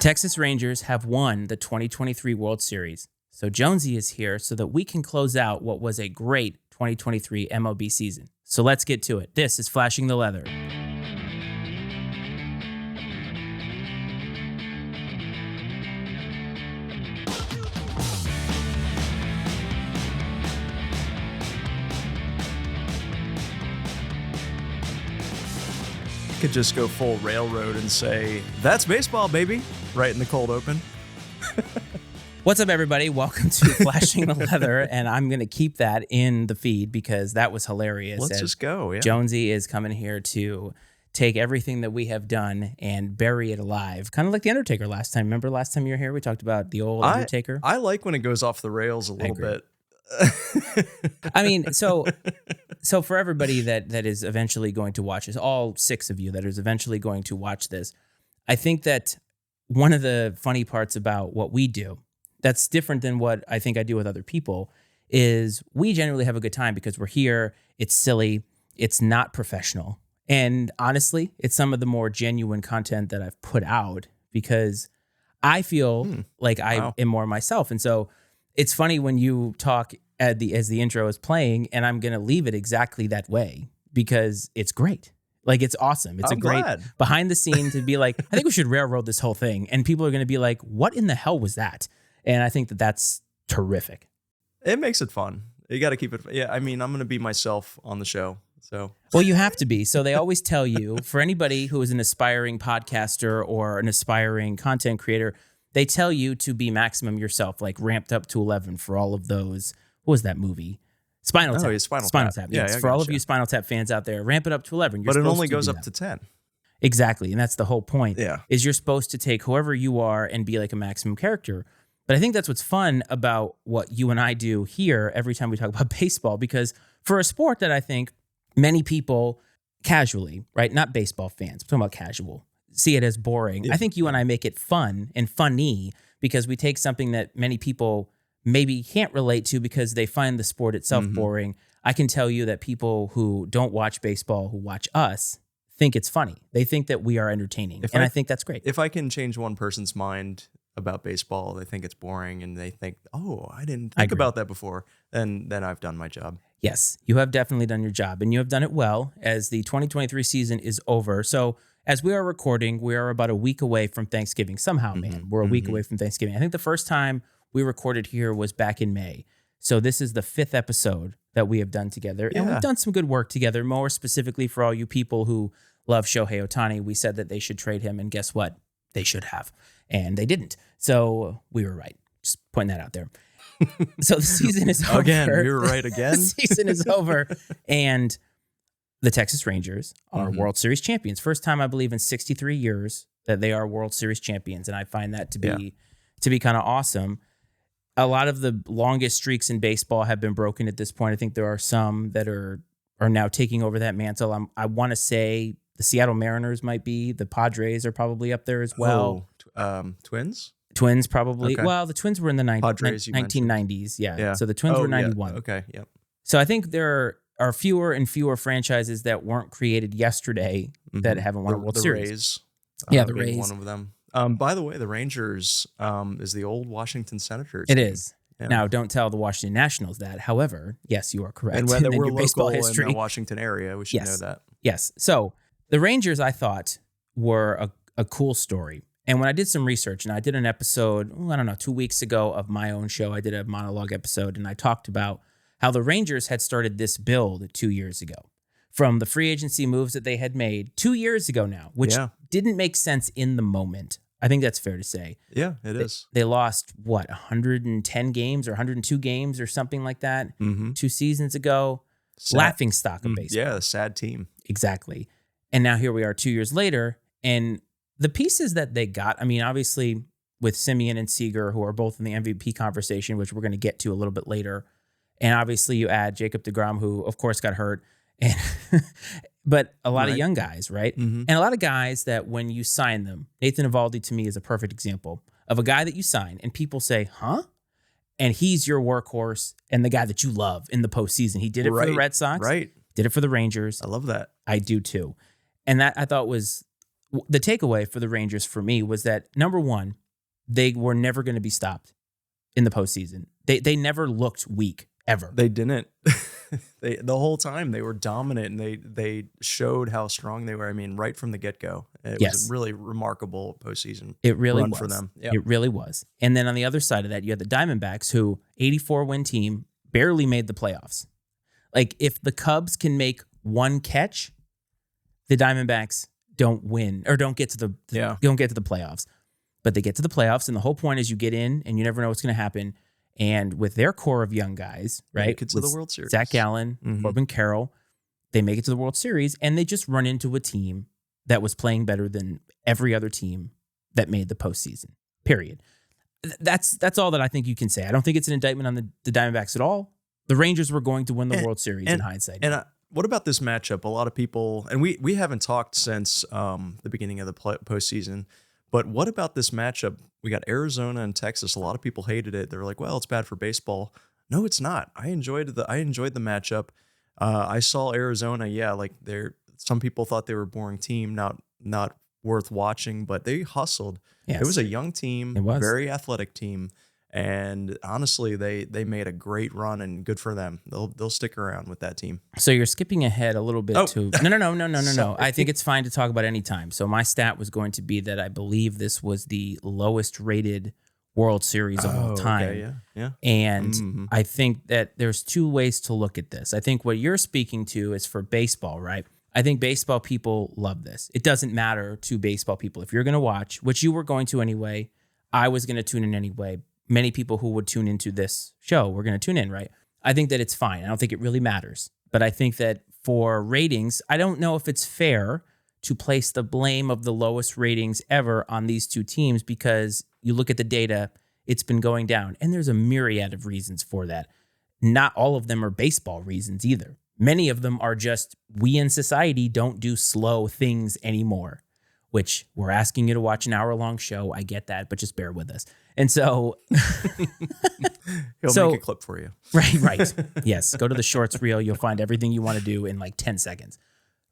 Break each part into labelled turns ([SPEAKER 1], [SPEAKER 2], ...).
[SPEAKER 1] Texas Rangers have won the 2023 World Series, so Jonesy is here so that we can close out what was a great 2023 MLB season. So let's get to it. This is Flashing the Leather.
[SPEAKER 2] Could just go full railroad and say, that's baseball, baby, right in the cold open.
[SPEAKER 1] What's up, everybody? Welcome to Flashing the Leather, and I'm going to keep that in the feed because that was hilarious.
[SPEAKER 2] Let's just go, yeah.
[SPEAKER 1] Jonesy is coming here to take everything that we have done and bury it alive, kind of like The Undertaker last time. Remember last time you were here, we talked about the old Undertaker?
[SPEAKER 2] I like when it goes off the rails a little bit.
[SPEAKER 1] I mean, so for everybody that is eventually going to watch this, all six of you that is eventually going to watch this, I think that one of the funny parts about what we do that's different than what I think I do with other people is we generally have a good time because we're here. It's silly. It's not professional. And honestly, it's some of the more genuine content that I've put out because I feel like I am more myself. And so it's funny when you talk as the intro is playing, and I'm going to leave it exactly that way because it's great. Like, it's awesome. It's great behind the scenes to be like, I think we should railroad this whole thing. And people are going to be like, what in the hell was that? And I think that that's terrific.
[SPEAKER 2] It makes it fun. You got to keep it. Yeah, I mean, I'm going to be myself on the show. So,
[SPEAKER 1] well, you have to be. So they always tell you, for anybody who is an aspiring podcaster or an aspiring content creator, they tell you to be maximum yourself, like ramped up to 11 for all of those. What was that movie? Spinal Tap.
[SPEAKER 2] Oh, yeah, Spinal
[SPEAKER 1] Tap. Yes. For all of you Spinal Tap fans out there, ramp it up to 11.
[SPEAKER 2] But it only goes up to 10.
[SPEAKER 1] Exactly. And that's the whole point.
[SPEAKER 2] Yeah.
[SPEAKER 1] Is you're supposed to take whoever you are and be like a maximum character. But I think that's what's fun about what you and I do here every time we talk about baseball, because for a sport that I think many people casually, right, not baseball fans, I'm talking about casual, see it as boring. Yeah. I think you and I make it fun and funny because we take something that many people maybe can't relate to because they find the sport itself boring. I can tell you that people who don't watch baseball, who watch us, think it's funny. They think that we are entertaining. I think that's great.
[SPEAKER 2] If I can change one person's mind about baseball, they think it's boring and they think, oh, I didn't think about that before, then I've done my job.
[SPEAKER 1] Yes, you have definitely done your job, and you have done it well as the 2023 season is over. So as we are recording, we are about a week away from Thanksgiving. Somehow, man, we're a week away from Thanksgiving. I think the first time we recorded here was back in May. So this is the 5th episode that we have done together. And we've done some good work together, more specifically for all you people who love Shohei Ohtani. We said that they should trade him, and guess what? They should have. And they didn't. So we were right. Just pointing that out there. So the season is over.
[SPEAKER 2] Again, you're right again.
[SPEAKER 1] The season is over. And the Texas Rangers are World Series champions. First time, I believe, in 63 years that they are World Series champions. And I find that to be kind of awesome. A lot of the longest streaks in baseball have been broken at this point. I think there are some that are now taking over that mantle. I want to say the Seattle Mariners might be. The Padres are probably up there as well.
[SPEAKER 2] Twins?
[SPEAKER 1] Twins probably.
[SPEAKER 2] Okay.
[SPEAKER 1] Well, the Twins were in the 1990s. Yeah. So the Twins were 91.
[SPEAKER 2] Yeah. Okay, yep.
[SPEAKER 1] So I think there are fewer and fewer franchises that weren't created yesterday that haven't won a World Series.
[SPEAKER 2] Rays.
[SPEAKER 1] The Rays.
[SPEAKER 2] One of them. By the way, the Rangers is the old Washington Senators.
[SPEAKER 1] It is. Yeah. Now, don't tell the Washington Nationals that. However, yes, you are correct.
[SPEAKER 2] And whether we're local in the Washington area, we should know that.
[SPEAKER 1] Yes. So the Rangers, I thought, were a cool story. And when I did some research, and I did an episode, 2 weeks ago of my own show, I did a monologue episode, and I talked about how the Rangers had started this build 2 years ago from the free agency moves that they had made 2 years ago now, which didn't make sense in the moment. I think that's fair to say.
[SPEAKER 2] Yeah, it is.
[SPEAKER 1] They lost, 110 games or 102 games or something like that 2 seasons ago. Laughing stock of baseball.
[SPEAKER 2] Yeah, a sad team.
[SPEAKER 1] Exactly. And now here we are 2 years later, and the pieces that they got, I mean, obviously with Simeon and Seager, who are both in the MVP conversation, which we're going to get to a little bit later. And obviously you add Jacob deGrom, who of course got hurt, and but a lot of young guys, right? And a lot of guys that when you sign them, Nathan Eovaldi to me is a perfect example of a guy that you sign and people say, huh? And he's your workhorse and the guy that you love in the postseason. He did it for the Red Sox.
[SPEAKER 2] Right.
[SPEAKER 1] Did it for the Rangers.
[SPEAKER 2] I love that.
[SPEAKER 1] I do too. And that I thought was the takeaway for the Rangers for me was that, number one, they were never going to be stopped in the postseason. They never looked weak, ever.
[SPEAKER 2] They didn't. The whole time they were dominant, and they showed how strong they were. I mean, right from the get-go. It was a really remarkable postseason run for them. Yep.
[SPEAKER 1] It really was. And then on the other side of that, you had the Diamondbacks, who 84-win team, barely made the playoffs. Like, if the Cubs can make one catch, the Diamondbacks don't win or don't get to the playoffs. But they get to the playoffs, and the whole point is you get in and you never know what's going to happen. And with their core of young guys, right?
[SPEAKER 2] Make it to the World Series.
[SPEAKER 1] Zach Gallen, Corbin Carroll, they make it to the World Series, and they just run into a team that was playing better than every other team that made the postseason, period. That's all that I think you can say. I don't think it's an indictment on the Diamondbacks at all. The Rangers were going to win the World Series in hindsight.
[SPEAKER 2] And what about this matchup? A lot of people, and we haven't talked since the beginning of the postseason, but what about this matchup? We got Arizona and Texas. A lot of people hated it. They were like, well, it's bad for baseball. No, it's not. I enjoyed the matchup. I saw Arizona. Yeah, like some people thought they were a boring team, not worth watching, but they hustled. Yes. It was a young team, very athletic team. And honestly, they made a great run, and good for them. They'll stick around with that team.
[SPEAKER 1] So you're skipping ahead a little bit to no. I think it's fine to talk about any time. So my stat was going to be that I believe this was the lowest rated World Series of all time.
[SPEAKER 2] Okay, yeah.
[SPEAKER 1] And I think that there's two ways to look at this. I think what you're speaking to is for baseball, right? I think baseball people love this. It doesn't matter to baseball people. If you're going to watch, which you were going to anyway, I was going to tune in anyway. Many people who would tune into this show were going to tune in, right? I think that it's fine. I don't think it really matters. But I think that for ratings, I don't know if it's fair to place the blame of the lowest ratings ever on these two teams, because you look at the data, it's been going down. And there's a myriad of reasons for that. Not all of them are baseball reasons either. Many of them are just, we in society don't do slow things anymore, which we're asking you to watch an hour-long show. I get that, but just bear with us. And so
[SPEAKER 2] he'll make a clip for you.
[SPEAKER 1] Right. Yes. Go to the shorts reel. You'll find everything you want to do in like 10 seconds.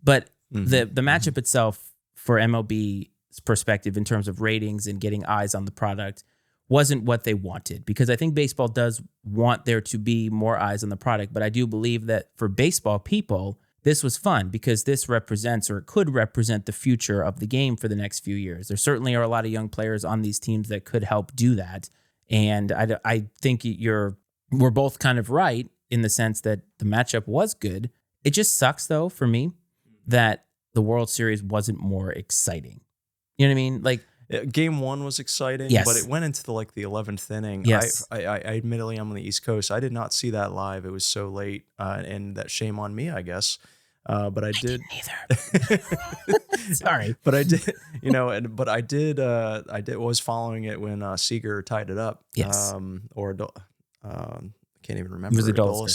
[SPEAKER 1] But the matchup itself, for MLB's perspective in terms of ratings and getting eyes on the product, wasn't what they wanted, because I think baseball does want there to be more eyes on the product. But I do believe that for baseball people, this was fun, because this represents, or it could represent, the future of the game for the next few years. There certainly are a lot of young players on these teams that could help do that. And I think we're both kind of right in the sense that the matchup was good. It just sucks, though, for me, that the World Series wasn't more exciting. You know what I mean? Like,
[SPEAKER 2] Game 1 was exciting,
[SPEAKER 1] yes,
[SPEAKER 2] but it went into the 11th inning.
[SPEAKER 1] Yes.
[SPEAKER 2] I admittedly, I'm on the East Coast. I did not see that live. It was so late, and that shame on me, I guess. But I did.
[SPEAKER 1] Neither. Sorry,
[SPEAKER 2] but I did. I was following it when Seager tied it up.
[SPEAKER 1] Yes.
[SPEAKER 2] Can't even remember.
[SPEAKER 1] It was Adolfo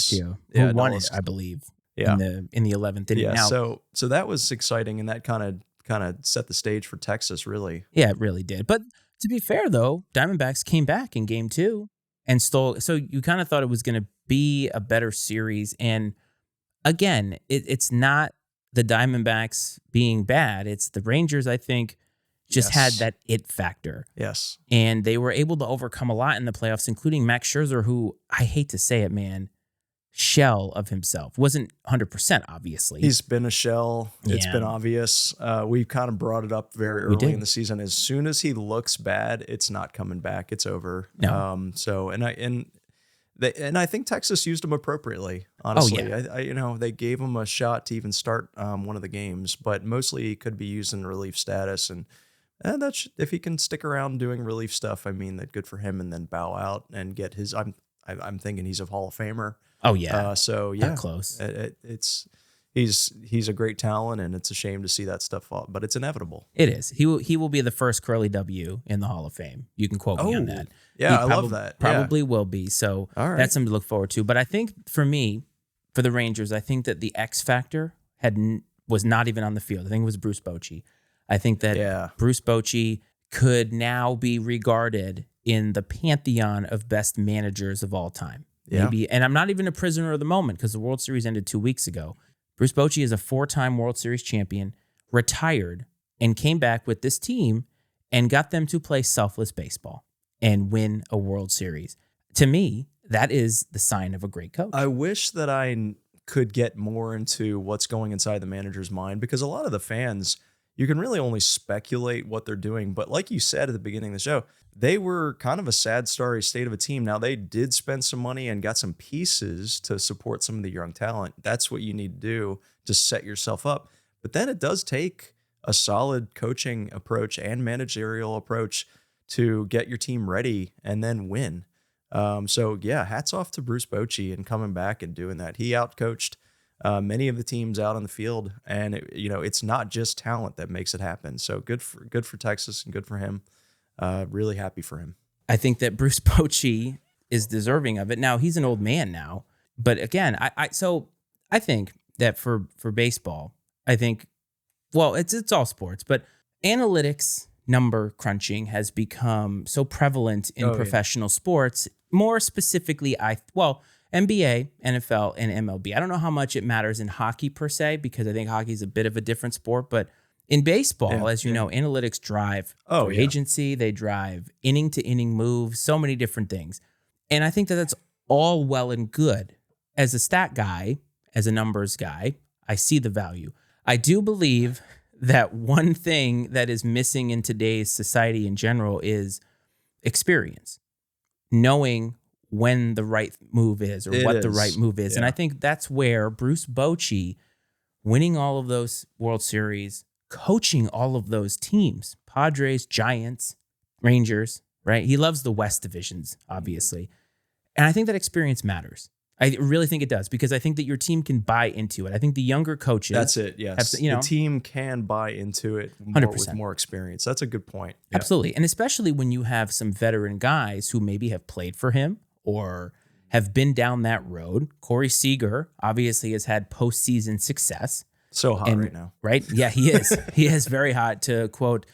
[SPEAKER 1] who won it, I believe.
[SPEAKER 2] Yeah.
[SPEAKER 1] In the 11th inning.
[SPEAKER 2] Yeah.
[SPEAKER 1] Now,
[SPEAKER 2] so that was exciting, and that kind of set the stage for Texas, really.
[SPEAKER 1] Yeah, it really did. But to be fair, though, Diamondbacks came back in Game 2 and stole. So you kind of thought it was going to be a better series. And again, it's not the Diamondbacks being bad. It's the Rangers, I think, just had that it factor.
[SPEAKER 2] Yes.
[SPEAKER 1] And they were able to overcome a lot in the playoffs, including Max Scherzer, who, I hate to say it, man, shell of himself. Wasn't 100%, obviously.
[SPEAKER 2] He's been a shell. It's been obvious. We've kind of brought it up very early in the season. As soon as he looks bad, it's not coming back. It's over.
[SPEAKER 1] No.
[SPEAKER 2] And I think Texas used him appropriately, honestly. Oh, yeah. They gave him a shot to even start one of the games, but mostly he could be used in relief status. And that's, if he can stick around doing relief stuff, I mean, that good for him, and then bow out and get his. I'm thinking he's a Hall of Famer.
[SPEAKER 1] Oh yeah.
[SPEAKER 2] Not
[SPEAKER 1] close.
[SPEAKER 2] He's a great talent, and it's a shame to see that stuff fall, but it's inevitable.
[SPEAKER 1] It is. He will be the first Curly W in the Hall of Fame. You can quote me on that.
[SPEAKER 2] Yeah, I love that.
[SPEAKER 1] Probably will be. So that's something to look forward to. But I think for me, for the Rangers, I think that the X factor was not even on the field. I think it was Bruce Bochy. I think that Bruce Bochy could now be regarded in the pantheon of best managers of all time. Maybe, and I'm not even a prisoner of the moment, because the World Series ended 2 weeks ago. Bruce Bochy is a 4-time World Series champion, retired and came back with this team and got them to play selfless baseball and win a World Series. To me, that is the sign of a great coach.
[SPEAKER 2] I wish that I could get more into what's going inside the manager's mind, because a lot of the fans, you can really only speculate what they're doing. But like you said at the beginning of the show, they were kind of a sad, sorry state of a team. Now, they did spend some money and got some pieces to support some of the young talent. That's what you need to do to set yourself up. But then it does take a solid coaching approach and managerial approach to get your team ready and then win. So yeah, hats off to Bruce Bochy and coming back and doing that. He outcoached many of the teams out on the field, and it's not just talent that makes it happen. So good for Texas and good for him. Really happy for him.
[SPEAKER 1] I think that Bruce Bochy is deserving of it. Now, he's an old man now, but again, I think that for baseball, it's all sports, but analytics, number crunching has become so prevalent in professional sports. More specifically, NBA, NFL, and MLB. I don't know how much it matters in hockey per se, because I think hockey is a bit of a different sport. But in baseball, as you know, analytics drive free agency. They drive inning-to-inning moves, so many different things. And I think that that's all well and good. As a stat guy, as a numbers guy, I see the value. I do believe that one thing that is missing in today's society in general is experience. Knowing when the right move is or what the right move is. Yeah. And I think that's where Bruce Bochy, winning all of those World Series, coaching all of those teams, Padres, Giants, Rangers, right? He loves the West divisions, obviously. And I think that experience matters. I really think it does, because I think that your team can buy into it. I think the younger coaches...
[SPEAKER 2] That's it, yes. The team can buy into it with more experience. That's a good point.
[SPEAKER 1] Yeah. Absolutely. And especially when you have some veteran guys who maybe have played for him or have been down that road. Corey Seager obviously has had postseason success.
[SPEAKER 2] So hot right now.
[SPEAKER 1] Right? Yeah, he is. He is very hot, to quote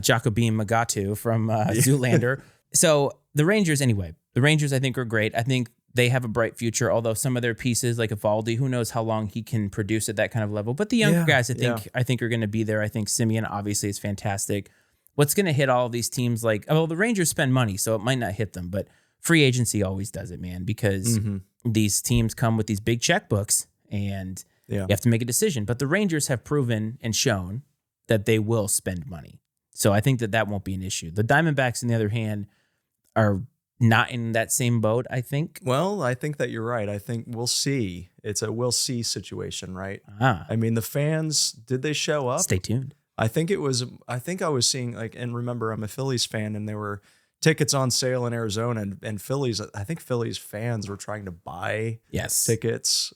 [SPEAKER 1] Jacobin Magatu from Zoolander. So the Rangers, I think, are great. I think they have a bright future, although some of their pieces, like Evaldi, who knows how long he can produce at that kind of level. But the younger guys, I think are going to be there. I think Simeon obviously is fantastic. What's going to hit all of these teams? The Rangers spend money, so it might not hit them, but free agency always does it, man, because these teams come with these big checkbooks, and you have to make a decision. But the Rangers have proven and shown that they will spend money. So I think that won't be an issue. The Diamondbacks, on the other hand, are not in that same boat, I think.
[SPEAKER 2] Well, I think that you're right. I think we'll see. It's a we'll see situation, right? I mean, the fans, did they show up?
[SPEAKER 1] Stay tuned.
[SPEAKER 2] I think I was seeing, and remember, I'm a Phillies fan, and there were tickets on sale in Arizona, and Phillies fans were trying to buy tickets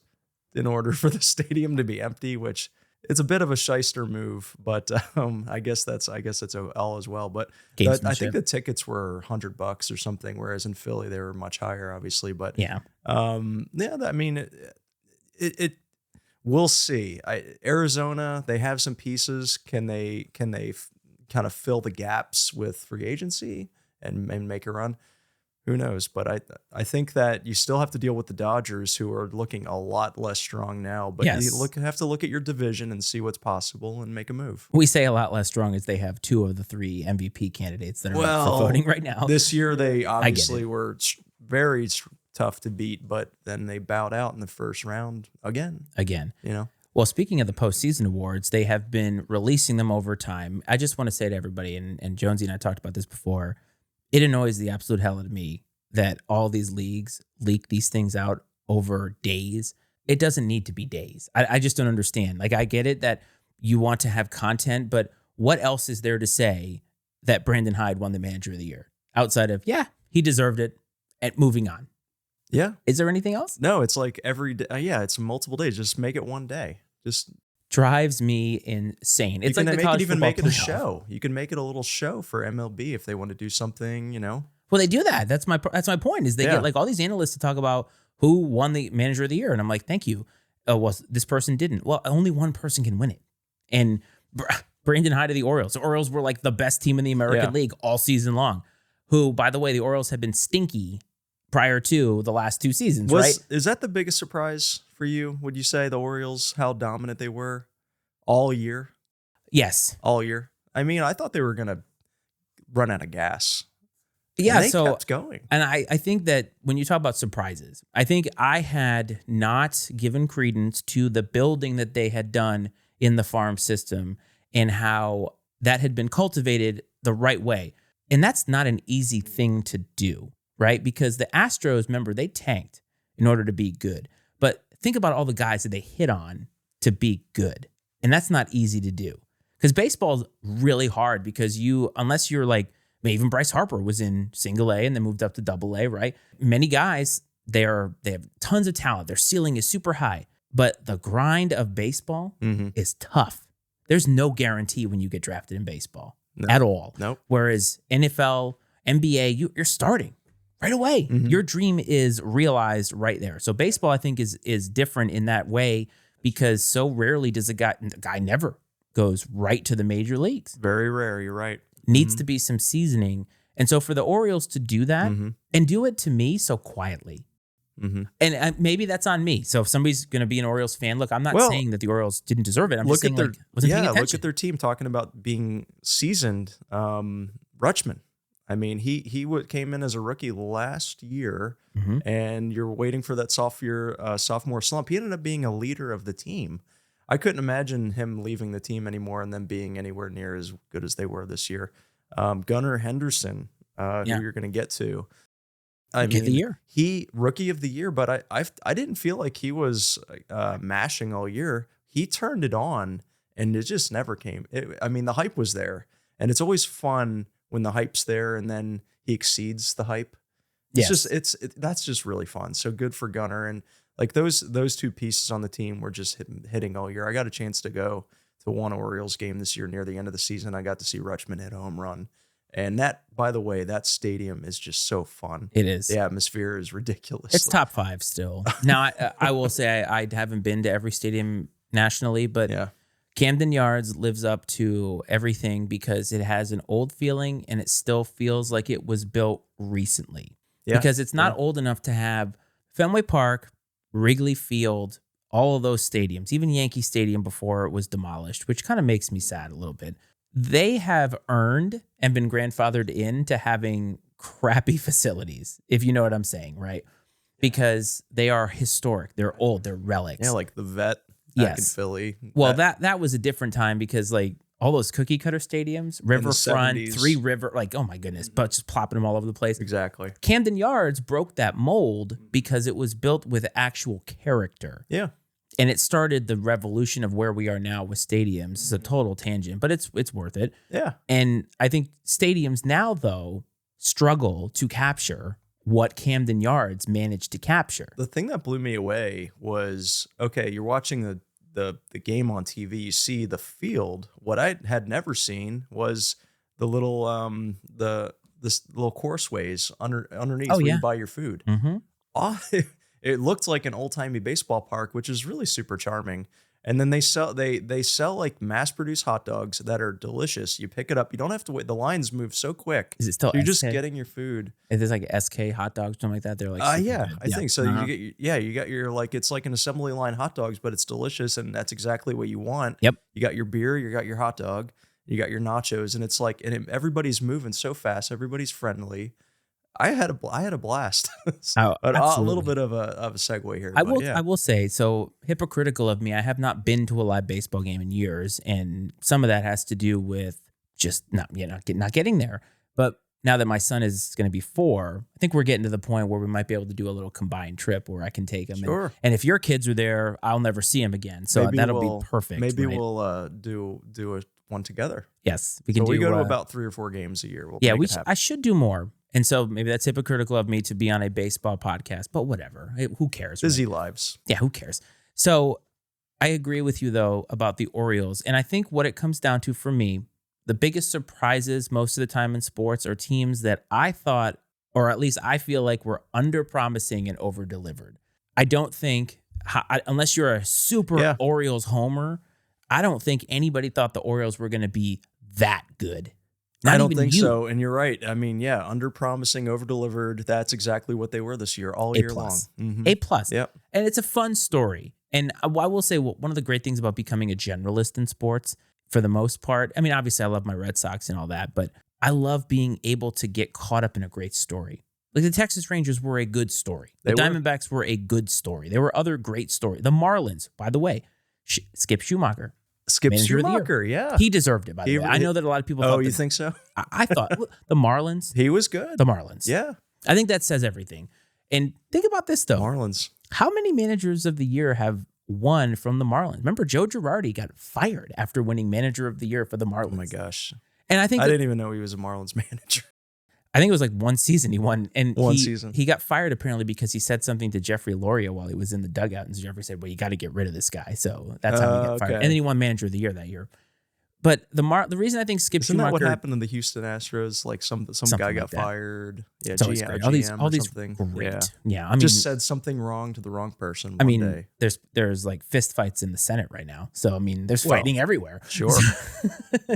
[SPEAKER 2] in order for the stadium to be empty, which it's a bit of a shyster move, but I guess it's all as well. But I think the tickets were $100 or something, whereas in Philly they were much higher, obviously. But we'll see. Arizona, they have some pieces. Can they kind of fill the gaps with free agency and make a run? Who knows? But I think that you still have to deal with the Dodgers, who are looking a lot less strong now. But you have to look at your division and see what's possible and make a move.
[SPEAKER 1] We say a lot less strong as they have 2 of the 3 MVP candidates that are up for voting right now.
[SPEAKER 2] This year, they obviously were very tough to beat, but then they bowed out in the first round again.
[SPEAKER 1] Well, speaking of the postseason awards, they have been releasing them over time. I just want to say to everybody, and Jonesy and I talked about this before, it annoys the absolute hell out of me that all these leagues leak these things out over days. It doesn't need to be days. I just don't understand. I get it that you want to have content, but what else is there to say that Brandon Hyde won the Manager of the Year outside of, he deserved it, and moving on?
[SPEAKER 2] Yeah.
[SPEAKER 1] Is there anything else?
[SPEAKER 2] No, it's like every day. It's multiple days. Just make it one day. Just
[SPEAKER 1] drives me insane. It's like the college football
[SPEAKER 2] make it a show. You can make it a little show for MLB if they want to do something, Well,
[SPEAKER 1] they do that. That's my point. Is they get all these analysts to talk about who won the Manager of the Year, and I'm like, thank you. Well, this person didn't. Well, only one person can win it, and Brandon Hyde of the Orioles. The Orioles were like the best team in the American League all season long. Who, by the way, the Orioles have been stinky prior to the last 2 seasons, right?
[SPEAKER 2] Is that the biggest surprise for you? Would you say the Orioles, how dominant they were all year?
[SPEAKER 1] Yes.
[SPEAKER 2] All year? I mean, I thought they were going to run out of gas.
[SPEAKER 1] Yeah,
[SPEAKER 2] And they
[SPEAKER 1] so
[SPEAKER 2] kept going.
[SPEAKER 1] and I think that when you talk about surprises, I think I had not given credence to the building that they had done in the farm system and how that had been cultivated the right way. And that's not an easy thing to do, right? Because the Astros, remember, they tanked in order to be good. But think about all the guys that they hit on to be good. And that's not easy to do. Because baseball is really hard because unless you're like, even Bryce Harper was in single A and then moved up to double A, right? Many guys, they have tons of talent. Their ceiling is super high. But the grind of baseball is tough. There's no guarantee when you get drafted in baseball at all.
[SPEAKER 2] Nope.
[SPEAKER 1] Whereas NFL, NBA, you're starting right away. Your dream is realized right there. So baseball, I think, is different in that way because so rarely does a guy never goes right to the major leagues.
[SPEAKER 2] Very rare. You're right.
[SPEAKER 1] Needs to be some seasoning. And so for the Orioles to do that and do it to me so quietly, and maybe that's on me. So if somebody's going to be an Orioles fan, look, I'm not saying that the Orioles didn't deserve it. I'm just saying wasn't paying attention.
[SPEAKER 2] Look at their team talking about being seasoned. Rutschman. I mean, he came in as a rookie last year, and you're waiting for that sophomore slump. He ended up being a leader of the team. I couldn't imagine him leaving the team anymore and them being anywhere near as good as they were this year. Gunnar Henderson, who you're going to get to.
[SPEAKER 1] Rookie of the year.
[SPEAKER 2] Rookie of the year, but I didn't feel like he was mashing all year. He turned it on, and it just never came. The hype was there, and it's always fun when the hype's there, and then he exceeds the hype. That's just really fun. So good for Gunnar, and like those two pieces on the team were just hitting all year. I got a chance to go to one Orioles game this year near the end of the season. I got to see Rutschman hit a home run. And that, by the way, that stadium is just so fun.
[SPEAKER 1] It is.
[SPEAKER 2] The atmosphere is ridiculous.
[SPEAKER 1] It's top 5 still. Now, I will say I haven't been to every stadium nationally, but Camden Yards lives up to everything because it has an old feeling and it still feels like it was built recently. Yeah. Because it's not old enough to have Fenway Park, Wrigley Field, all of those stadiums, even Yankee Stadium before it was demolished, which kind of makes me sad a little bit. They have earned and been grandfathered into having crappy facilities, if you know what I'm saying, right? Because they are historic. They're old. They're relics.
[SPEAKER 2] Yeah, like the Vet back in Philly.
[SPEAKER 1] Well, that was a different time because like all those cookie cutter stadiums, Riverfront, Three River, like, oh my goodness, but just plopping them all over the place.
[SPEAKER 2] Exactly.
[SPEAKER 1] Camden Yards broke that mold because it was built with actual character.
[SPEAKER 2] Yeah.
[SPEAKER 1] And it started the revolution of where we are now with stadiums. It's a total tangent, but it's worth it.
[SPEAKER 2] Yeah.
[SPEAKER 1] And I think stadiums now, though, struggle to capture what Camden Yards managed to capture.
[SPEAKER 2] The thing that blew me away was, okay, you're watching the game on TV, you see the field. What I had never seen was the little this little courseways underneath where you buy your food. It looked like an old-timey baseball park, which is really super charming. And then they sell like mass-produced hot dogs that are delicious. You pick it up. You don't have to wait. The lines move so quick.
[SPEAKER 1] Is it still
[SPEAKER 2] you're
[SPEAKER 1] SK?
[SPEAKER 2] Just getting your food.
[SPEAKER 1] Is this like SK hot dogs, something like that? They're like
[SPEAKER 2] I think so. You got your like it's like an assembly line hot dogs, but it's delicious, and that's exactly what you want.
[SPEAKER 1] Yep.
[SPEAKER 2] You got your beer, you got your hot dog, you got your nachos, and it's like everybody's moving so fast. Everybody's friendly. I had a blast.
[SPEAKER 1] Oh,
[SPEAKER 2] a little bit of a segue here.
[SPEAKER 1] I will say, so hypocritical of me, I have not been to a live baseball game in years, and some of that has to do with just not getting there. But now that my son is going to be 4, I think we're getting to the point where we might be able to do a little combined trip where I can take him.
[SPEAKER 2] Sure.
[SPEAKER 1] And if your kids are there, I'll never see him again. So that'll be perfect.
[SPEAKER 2] Maybe
[SPEAKER 1] right?
[SPEAKER 2] We'll do one together.
[SPEAKER 1] Yes, we can.
[SPEAKER 2] So we go to about 3 or 4 games a year.
[SPEAKER 1] I should do more. And so maybe that's hypocritical of me to be on a baseball podcast, but whatever. Who cares?
[SPEAKER 2] Busy lives.
[SPEAKER 1] Yeah, who cares? So I agree with you, though, about the Orioles. And I think what it comes down to for me, the biggest surprises most of the time in sports are teams that I thought, or at least I feel like were under-promising and over-delivered. I don't think, unless you're a super Orioles homer, I don't think anybody thought the Orioles were going to be that good.
[SPEAKER 2] I don't think so. And you're right. I mean, under promising, over delivered. That's exactly what they were this year, all year long.
[SPEAKER 1] Mm-hmm. A+. Yep. And it's a fun story. And I will say one of the great things about becoming a generalist in sports, for the most part. I mean, obviously I love my Red Sox and all that, but I love being able to get caught up in a great story. Like the Texas Rangers were a good story. The Diamondbacks were a good story. There were other great stories. The Marlins, by the way, Skip Schumacher.
[SPEAKER 2] Skip Schumacher, yeah.
[SPEAKER 1] He deserved it, by the way. I know that a lot of people thought.
[SPEAKER 2] Oh, you think so?
[SPEAKER 1] I thought the Marlins.
[SPEAKER 2] He was good.
[SPEAKER 1] The Marlins.
[SPEAKER 2] Yeah.
[SPEAKER 1] I think that says everything. And think about this, though.
[SPEAKER 2] Marlins.
[SPEAKER 1] How many managers of the year have won from the Marlins? Remember, Joe Girardi got fired after winning manager of the year for the Marlins.
[SPEAKER 2] Oh, my gosh.
[SPEAKER 1] And I think
[SPEAKER 2] I didn't even know he was a Marlins manager.
[SPEAKER 1] I think it was like one season he won. And
[SPEAKER 2] season.
[SPEAKER 1] He got fired apparently because he said something to Jeffrey Loria while he was in the dugout. And Jeffrey said, well, you got to get rid of this guy. So that's how he got fired. And then he won manager of the year that year. But the reason I think Skip Schumacher...
[SPEAKER 2] Isn't that what happened in the Houston Astros? Like some guy got fired. Yeah,
[SPEAKER 1] it's always great. All these
[SPEAKER 2] something.
[SPEAKER 1] Great. Yeah, I mean,
[SPEAKER 2] just said something wrong to the wrong person
[SPEAKER 1] one
[SPEAKER 2] day.
[SPEAKER 1] There's like fist fights in the Senate right now. So, I mean, there's fighting everywhere.
[SPEAKER 2] Sure.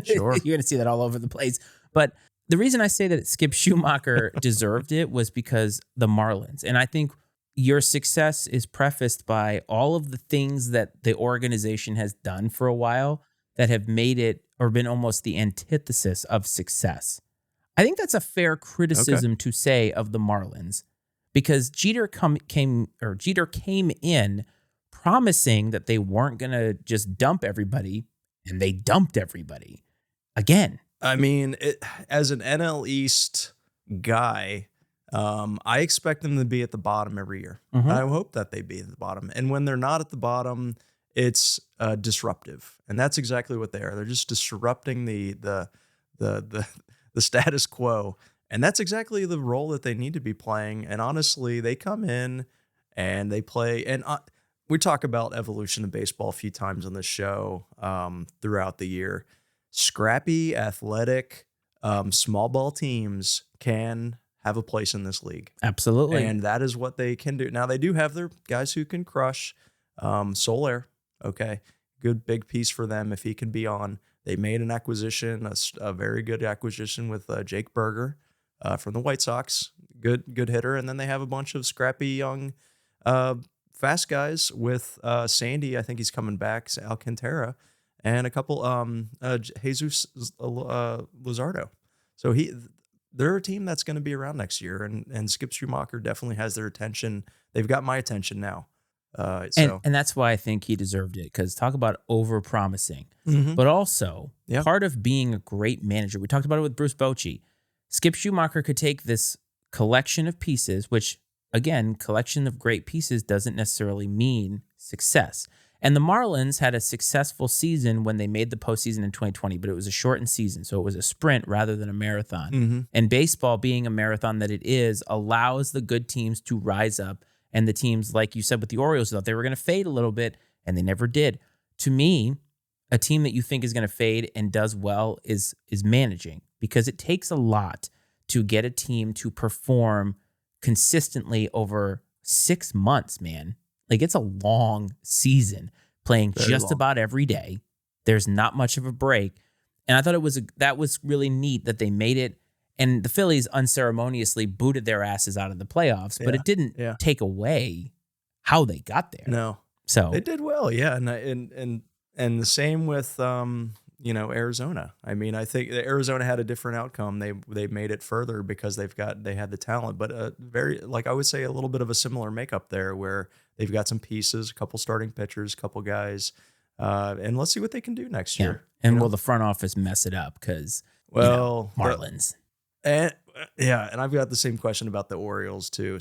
[SPEAKER 2] Sure.
[SPEAKER 1] You're going to see that all over the place. But the reason I say that Skip Schumacher deserved it was because the Marlins. And I think your success is prefaced by all of the things that the organization has done for a while that have made it or been almost the antithesis of success. I think that's a fair criticism to say of the Marlins because Jeter came in promising that they weren't going to just dump everybody, and they dumped everybody again.
[SPEAKER 2] I mean, as an NL East guy, I expect them to be at the bottom every year. Mm-hmm. I hope that they be at the bottom. And when they're not at the bottom, it's disruptive, and that's exactly what they are. They're just disrupting the status quo, and that's exactly the role that they need to be playing. And honestly, they come in and they play. And we talk about evolution of baseball a few times on this show throughout the year. Scrappy, athletic, small ball teams can have a place in this league.
[SPEAKER 1] Absolutely,
[SPEAKER 2] and that is what they can do. Now they do have their guys who can crush. Soler. Okay, good big piece for them if he can be on. They made an acquisition, a very good acquisition with Jake Berger from the White Sox. Good hitter. And then they have a bunch of scrappy young fast guys with Sandy. I think he's coming back, Alcantara, and a couple Jesus Luzardo. So they're a team that's going to be around next year, and Skip Schumacher definitely has their attention. They've got my attention now.
[SPEAKER 1] And that's why I think he deserved it, because talk about over-promising. Mm-hmm. But also, part of being a great manager, we talked about it with Bruce Bochy, Skip Schumacher could take this collection of pieces, which, again, collection of great pieces doesn't necessarily mean success. And the Marlins had a successful season when they made the postseason in 2020, but it was a shortened season, so it was a sprint rather than a marathon. Mm-hmm. And baseball, being a marathon that it is, allows the good teams to rise up. And the teams, like you said with the Orioles, thought they were going to fade a little bit, and they never did. To me, a team that you think is going to fade and does well is managing, because it takes a lot to get a team to perform consistently over 6 months, man. Like, it's a long season playing just about every day. There's not much of a break. And I thought that was really neat that they made it. And the Phillies unceremoniously booted their asses out of the playoffs, but it didn't take away how they got there.
[SPEAKER 2] No,
[SPEAKER 1] so
[SPEAKER 2] they did well, and the same with Arizona. I mean, I think Arizona had a different outcome. They made it further because they had the talent, but very, like I would say, a little bit of a similar makeup there, where they've got some pieces, a couple starting pitchers, a couple guys, and let's see what they can do next year.
[SPEAKER 1] And will the front office mess it up? Because Marlins.
[SPEAKER 2] And I've got the same question about the Orioles too.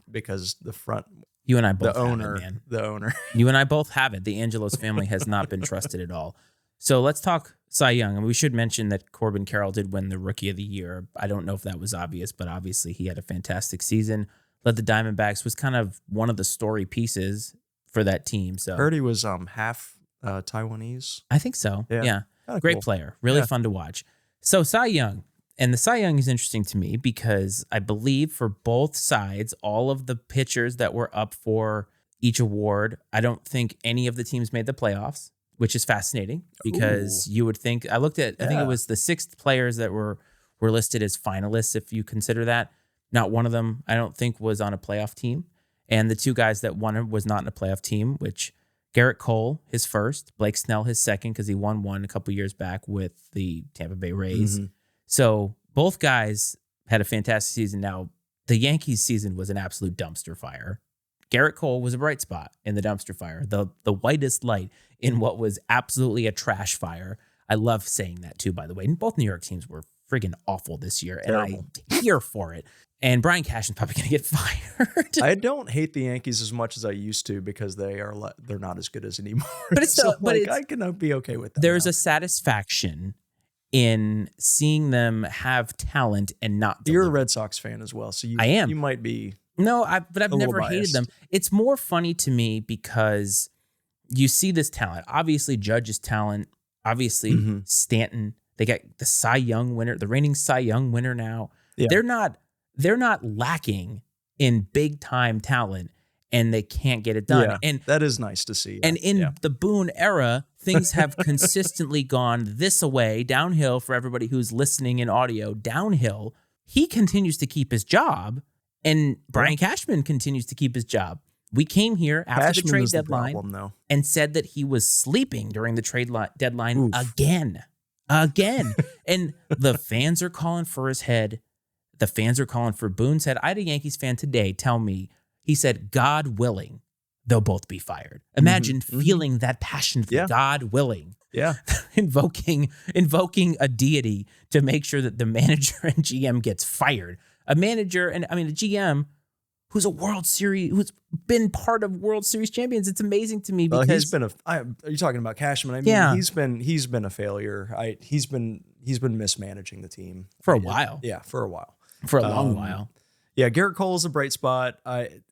[SPEAKER 2] Because the front,
[SPEAKER 1] you and I both,
[SPEAKER 2] the owner,
[SPEAKER 1] you and I both have it. The Angelos family has not been trusted at all. So let's talk Cy Young, and we should mention that Corbin Carroll did win the Rookie of the Year. I don't know if that was obvious, but obviously he had a fantastic season. Led the Diamondbacks, was kind of one of the story pieces for that team. So
[SPEAKER 2] heard he was half Taiwanese.
[SPEAKER 1] I think so. Yeah. Great player, really fun to watch. So Cy Young. And the Cy Young is interesting to me because I believe for both sides, all of the pitchers that were up for each award, I don't think any of the teams made the playoffs, which is fascinating because you would think, I think it was the 6 players that were listed as finalists, if you consider that. Not one of them, I don't think, was on a playoff team. And the 2 guys that won was not in a playoff team, which Garrett Cole, his first. Blake Snell, his second, because he won one a couple years back with the Tampa Bay Rays.
[SPEAKER 2] Mm-hmm.
[SPEAKER 1] So both guys had a fantastic season. Now, the Yankees season was an absolute dumpster fire. Garrett Cole was a bright spot in the dumpster fire, the whitest light in what was absolutely a trash fire. I love saying that too, by the way. And both New York teams were friggin' awful this year,
[SPEAKER 2] Terrible.
[SPEAKER 1] and I'm here for it. And Brian Cashman's probably going to get fired.
[SPEAKER 2] I don't hate the Yankees as much as I used to because they're not as good as anymore.
[SPEAKER 1] But it's still,
[SPEAKER 2] so, I can be okay with that.
[SPEAKER 1] There's a satisfaction in seeing them have talent and not deliver.
[SPEAKER 2] You're a Red Sox fan as well, so
[SPEAKER 1] I am.
[SPEAKER 2] You might be.
[SPEAKER 1] No, but I've never hated
[SPEAKER 2] biased.
[SPEAKER 1] them. It's more funny to me because you see this talent. Obviously, Judge's talent. Obviously, Stanton. They got the Cy Young winner, the reigning Cy Young winner now.
[SPEAKER 2] Yeah.
[SPEAKER 1] They're not lacking in big time talent, and they can't get it done.
[SPEAKER 2] Yeah,
[SPEAKER 1] and
[SPEAKER 2] that is nice to see.
[SPEAKER 1] And in the Boone era, things have consistently gone this way, downhill for everybody who's listening in audio, downhill. He continues to keep his job, and Brian Cashman continues to keep his job. We came here after the trade deadline and said that he was sleeping during the trade deadline again. And the fans are calling for his head. The fans are calling for Boone's head. I had a Yankees fan today tell me, he said, God willing, they'll both be fired. Imagine feeling that passionately, God willing.
[SPEAKER 2] Yeah.
[SPEAKER 1] invoking a deity to make sure that the manager and GM gets fired. A manager, and I mean, a GM who's who's been part of World Series champions. It's amazing to me because
[SPEAKER 2] are you talking about Cashman? I mean, he's been a failure. He's been mismanaging the team
[SPEAKER 1] for a while.
[SPEAKER 2] Yeah, for a while.
[SPEAKER 1] For a long while.
[SPEAKER 2] Yeah, Garrett Cole is a bright spot.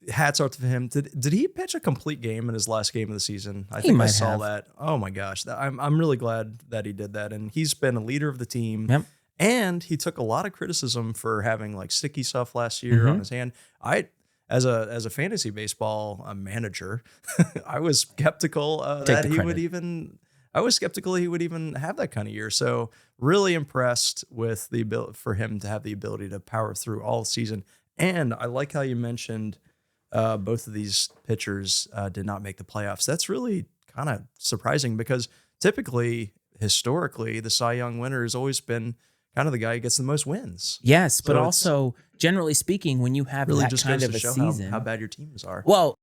[SPEAKER 2] Hats off to him. Did he pitch a complete game in his last game of the season? I think I saw that. Oh my gosh, I'm really glad that he did that, and he's been a leader of the team.
[SPEAKER 1] Yep.
[SPEAKER 2] And he took a lot of criticism for having like sticky stuff last year on his hand. As a fantasy baseball manager, I was skeptical that he would even. I was skeptical he would even have that kind of year. So really impressed with the ability for him to have the ability to power through all season. And I like how you mentioned both of these pitchers did not make the playoffs. That's really kind of surprising because typically, historically, the Cy Young winner has always been kind of the guy who gets the most wins.
[SPEAKER 1] Yes, but also, generally speaking, when you have
[SPEAKER 2] really
[SPEAKER 1] that
[SPEAKER 2] just
[SPEAKER 1] kind
[SPEAKER 2] goes
[SPEAKER 1] of
[SPEAKER 2] to
[SPEAKER 1] a
[SPEAKER 2] show
[SPEAKER 1] season,
[SPEAKER 2] how bad your teams are.
[SPEAKER 1] Well,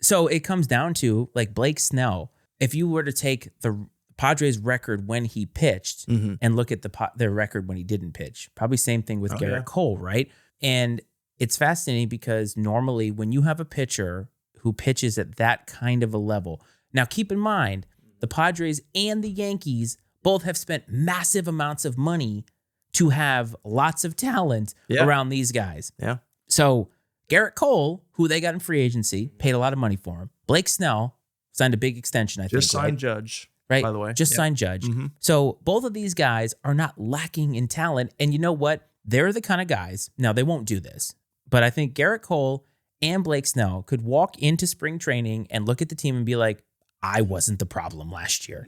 [SPEAKER 1] so it comes down to like Blake Snell. If you were to take the Padres record when he pitched and look at their record when he didn't pitch, probably same thing with Garrett Cole, right? And it's fascinating because normally when you have a pitcher who pitches at that kind of a level, now keep in mind, the Padres and the Yankees both have spent massive amounts of money to have lots of talent around these guys.
[SPEAKER 2] Yeah.
[SPEAKER 1] So Garrett Cole, who they got in free agency, paid a lot of money for him. Blake Snell signed a big extension, I think.
[SPEAKER 2] Just signed Judge,
[SPEAKER 1] right?
[SPEAKER 2] By the way.
[SPEAKER 1] Just signed Judge. So both of these guys are not lacking in talent. And you know what? They're the kind of guys, now they won't do this, but I think Garrett Cole and Blake Snell could walk into spring training and look at the team and be like, I wasn't the problem last year.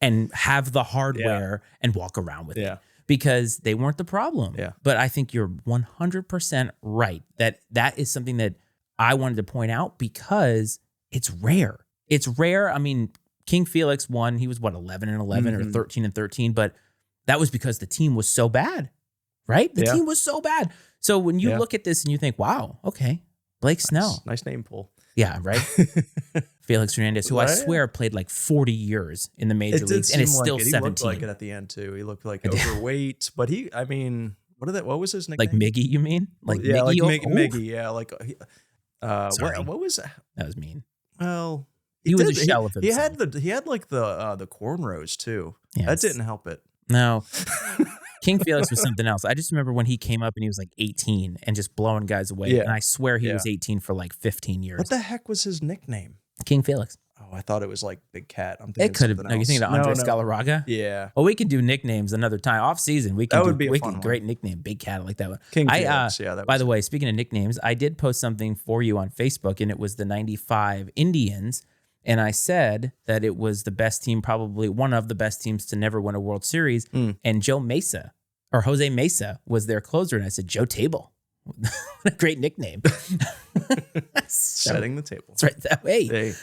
[SPEAKER 1] And have the hardware and walk around with it. Because they weren't the problem.
[SPEAKER 2] Yeah.
[SPEAKER 1] But I think you're 100% right that is something that I wanted to point out because it's rare. It's rare. I mean, King Felix won. He was 11-11 or 13-13, but that was because the team was so bad, right? The team was so bad. So when you look at this and you think, wow, okay, Blake Snell.
[SPEAKER 2] Nice name pull.
[SPEAKER 1] Yeah, right? Felix Hernandez, who I swear played like 40 years in the major leagues and is still 17.
[SPEAKER 2] He looked like it at the end too. He looked like overweight, but what was his nickname?
[SPEAKER 1] Like Miggy, you mean?
[SPEAKER 2] Like Miggy, yeah. Like, what was that?
[SPEAKER 1] That was mean.
[SPEAKER 2] Well,
[SPEAKER 1] he was a shell of himself.
[SPEAKER 2] He had like the cornrows too.
[SPEAKER 1] Yes.
[SPEAKER 2] That didn't help it.
[SPEAKER 1] No. King Felix was something else. I just remember when he came up and he was like 18 and just blowing guys away.
[SPEAKER 2] Yeah.
[SPEAKER 1] And I swear he was 18 for like 15 years.
[SPEAKER 2] What the heck was his nickname?
[SPEAKER 1] King Felix.
[SPEAKER 2] Oh, I thought it was like Big Cat. I'm thinking
[SPEAKER 1] it could have. No, you thinking of Andre Scalaraga?
[SPEAKER 2] Yeah.
[SPEAKER 1] Well, we can do nicknames another time. Off season, we can.
[SPEAKER 2] That would be a fun one.
[SPEAKER 1] Great nickname, Big Cat. I like that one.
[SPEAKER 2] King Felix. Yeah.
[SPEAKER 1] By the way, speaking of nicknames, I did post something for you on Facebook, and it was the '95 Indians. And I said that it was the best team, probably one of the best teams to never win a World Series. And Jose Mesa was their closer. And I said, Joe Table. What a great nickname.
[SPEAKER 2] Setting the table.
[SPEAKER 1] That's right. That way.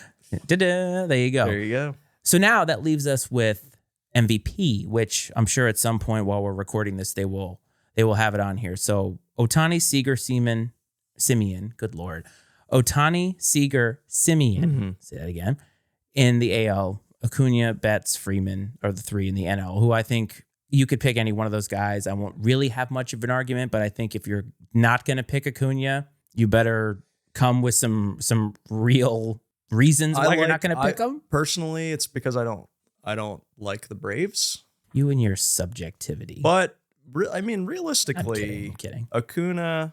[SPEAKER 1] Da-da, there you go.
[SPEAKER 2] There you go.
[SPEAKER 1] So now that leaves us with MVP, which I'm sure at some point while we're recording this, they will have it on here. So Ohtani, Seager, Simeon, good Lord. Ohtani, Seager, Simeon, say that again, in the AL. Acuna, Betts, Freeman are the three in the NL, who I think you could pick any one of those guys. I won't really have much of an argument, but I think if you're not going to pick Acuna, you better come with some real reasons why you're not going to pick him.
[SPEAKER 2] Personally, it's because I don't like the Braves.
[SPEAKER 1] You and your subjectivity.
[SPEAKER 2] But realistically,
[SPEAKER 1] I'm kidding.
[SPEAKER 2] Acuna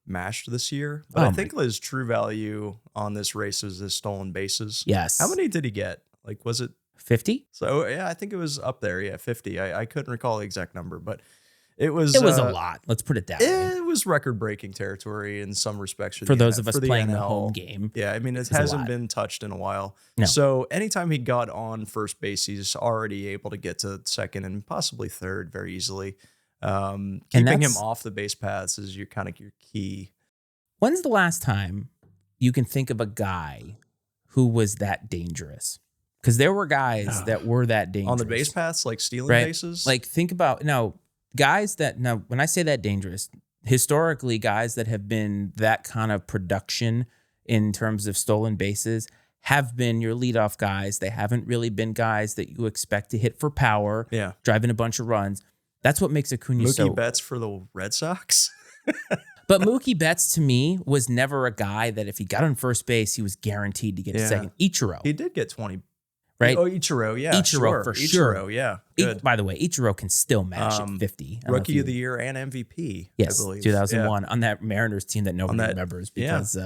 [SPEAKER 2] mashed this year, but I think his true value on this race is his stolen bases.
[SPEAKER 1] Yes.
[SPEAKER 2] How many did he get? Like, was it
[SPEAKER 1] 50?
[SPEAKER 2] So yeah, I think it was up there. Yeah, 50. I couldn't recall the exact number, but it was
[SPEAKER 1] a lot. Let's put it that way.
[SPEAKER 2] It was record-breaking territory in some respects
[SPEAKER 1] for those of us playing the home game.
[SPEAKER 2] Yeah, I mean, it hasn't been touched in a while.
[SPEAKER 1] No.
[SPEAKER 2] So anytime he got on first base, he's already able to get to second and possibly third very easily. Keeping him off the base paths is your key.
[SPEAKER 1] When's the last time you can think of a guy who was that dangerous? Because there were guys that were that dangerous.
[SPEAKER 2] On the base paths, like stealing bases?
[SPEAKER 1] Like, think about, guys that, when I say that dangerous, historically, guys that have been that kind of production in terms of stolen bases have been your leadoff guys. They haven't really been guys that you expect to hit for power, driving a bunch of runs. That's what makes Acuna
[SPEAKER 2] Mookie Betts for the Red Sox?
[SPEAKER 1] But Mookie Betts, to me, was never a guy that if he got on first base, he was guaranteed to get a second. Ichiro.
[SPEAKER 2] He did get 20.
[SPEAKER 1] Right?
[SPEAKER 2] Oh, Ichiro, yeah.
[SPEAKER 1] Ichiro, for sure.
[SPEAKER 2] Ichiro, yeah. Good.
[SPEAKER 1] By the way, Ichiro can still match at 50.
[SPEAKER 2] Rookie of the Year and MVP,
[SPEAKER 1] yes,
[SPEAKER 2] I believe.
[SPEAKER 1] 2001, on that Mariners team that nobody remembers because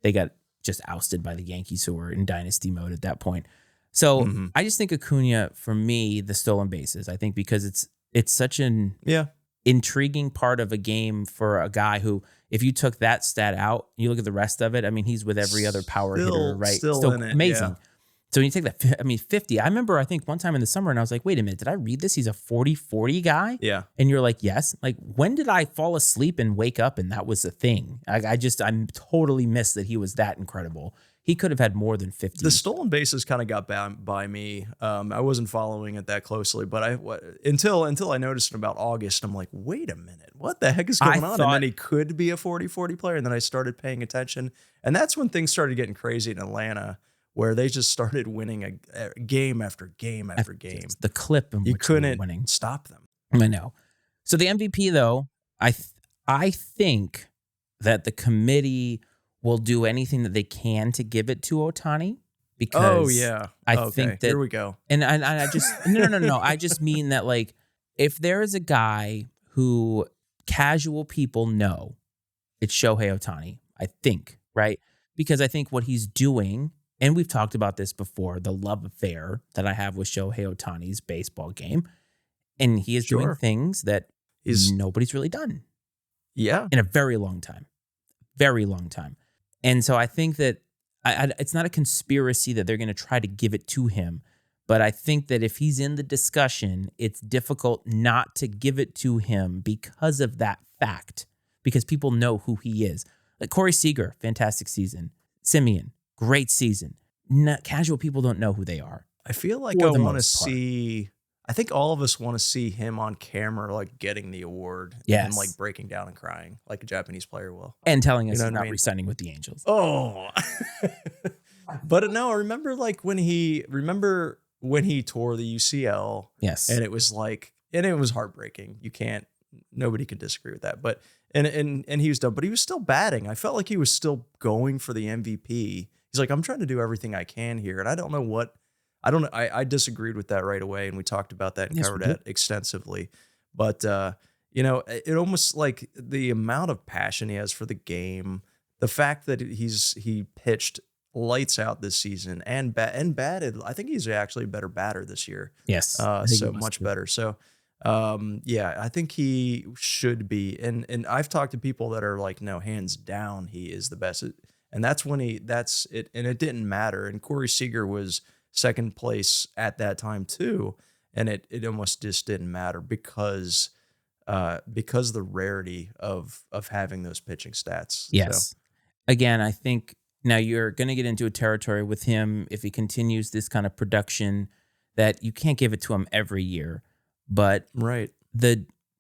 [SPEAKER 1] they got just ousted by the Yankees, who were in dynasty mode at that point. So I just think Acuna, for me, the stolen bases, I think because it's such an intriguing part of a game for a guy who, if you took that stat out, you look at the rest of it, I mean, he's with every other power hitter, right?
[SPEAKER 2] Still in it,
[SPEAKER 1] amazing.
[SPEAKER 2] Yeah.
[SPEAKER 1] So when you take that, 50, I remember, I think one time in the summer, and I was like, wait a minute, did I read this? He's a 40-40 guy?
[SPEAKER 2] Yeah.
[SPEAKER 1] And you're like, yes. Like, when did I fall asleep and wake up and that was a thing? I totally missed that he was that incredible. He could have had more than 50.
[SPEAKER 2] The stolen bases kind of got by me. I wasn't following it that closely, but until I noticed in about August, I'm like, wait a minute, what the heck is going on? And then he could be a 40-40 player. And then I started paying attention. And that's when things started getting crazy in Atlanta, where they just started winning a game after game after game.
[SPEAKER 1] The clip in which
[SPEAKER 2] you couldn't
[SPEAKER 1] winning.
[SPEAKER 2] Stop them.
[SPEAKER 1] I know. So the MVP, though, I think that the committee will do anything that they can to give it to Ohtani, because I think that
[SPEAKER 2] here we go.
[SPEAKER 1] And I just no. I just mean that, like, if there is a guy who casual people know, it's Shohei Ohtani, I think, right? Because I think what he's doing, and we've talked about this before, the love affair that I have with Shohei Ohtani's baseball game, and he is doing things that nobody's really done.
[SPEAKER 2] Yeah.
[SPEAKER 1] In a very long time. Very long time. And so I think that it's not a conspiracy that they're going to try to give it to him, but I think that if he's in the discussion, it's difficult not to give it to him because of that fact, because people know who he is. Like Corey Seager, fantastic season. Simeon, great season. Casual people don't know who they are.
[SPEAKER 2] I feel like I want to see... I think all of us want to see him on camera, like getting the award and like breaking down and crying like a Japanese player will.
[SPEAKER 1] And telling us he's not re-signing with the Angels.
[SPEAKER 2] Oh, but no, I remember when he tore the UCL.
[SPEAKER 1] Yes.
[SPEAKER 2] And it was it was heartbreaking. Nobody could disagree with that. But, and he was done, but he was still batting. I felt like he was still going for the MVP. He's like, I'm trying to do everything I can here. And I don't know what, I disagreed with that right away, and we talked about that and covered that extensively. But, it almost like the amount of passion he has for the game, the fact that he pitched lights out this season and batted. I think he's actually a better batter this year.
[SPEAKER 1] Yes.
[SPEAKER 2] So much better. So, I think he should be. And I've talked to people that are like, no, hands down, he is the best. And that's when that's it. And it didn't matter. And Corey Seager was second place at that time too, and it almost just didn't matter because the rarity of having those pitching stats.
[SPEAKER 1] Yes. So. Again, I think Now you're going to get into a territory with him if he continues this kind of production that you can't give it to him every year. But
[SPEAKER 2] Right.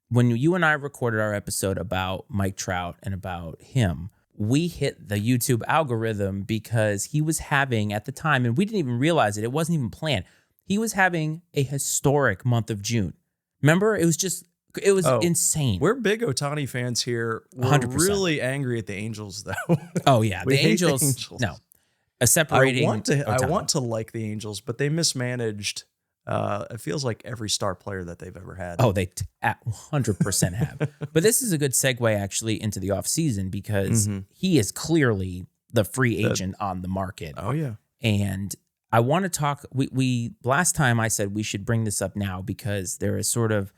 [SPEAKER 1] when you and I recorded our episode about Mike Trout and about him, we hit the YouTube algorithm because he was having at the time, and we didn't even realize it. It wasn't even planned. He was having a historic month of June. Remember? It was insane.
[SPEAKER 2] We're big Ohtani fans here. We're
[SPEAKER 1] 100%.
[SPEAKER 2] really angry at the Angels, though.
[SPEAKER 1] Oh yeah,
[SPEAKER 2] We
[SPEAKER 1] the
[SPEAKER 2] hate the
[SPEAKER 1] Angels.
[SPEAKER 2] Angels.
[SPEAKER 1] No, a separating.
[SPEAKER 2] I want to like the Angels, but they mismanaged. It feels like every star player that they've ever had.
[SPEAKER 1] Oh, they 100% have. But this is a good segue actually into the offseason because he is clearly the free agent on the market.
[SPEAKER 2] Oh yeah.
[SPEAKER 1] And I want to talk. We last time I said we should bring this up now because there's sort of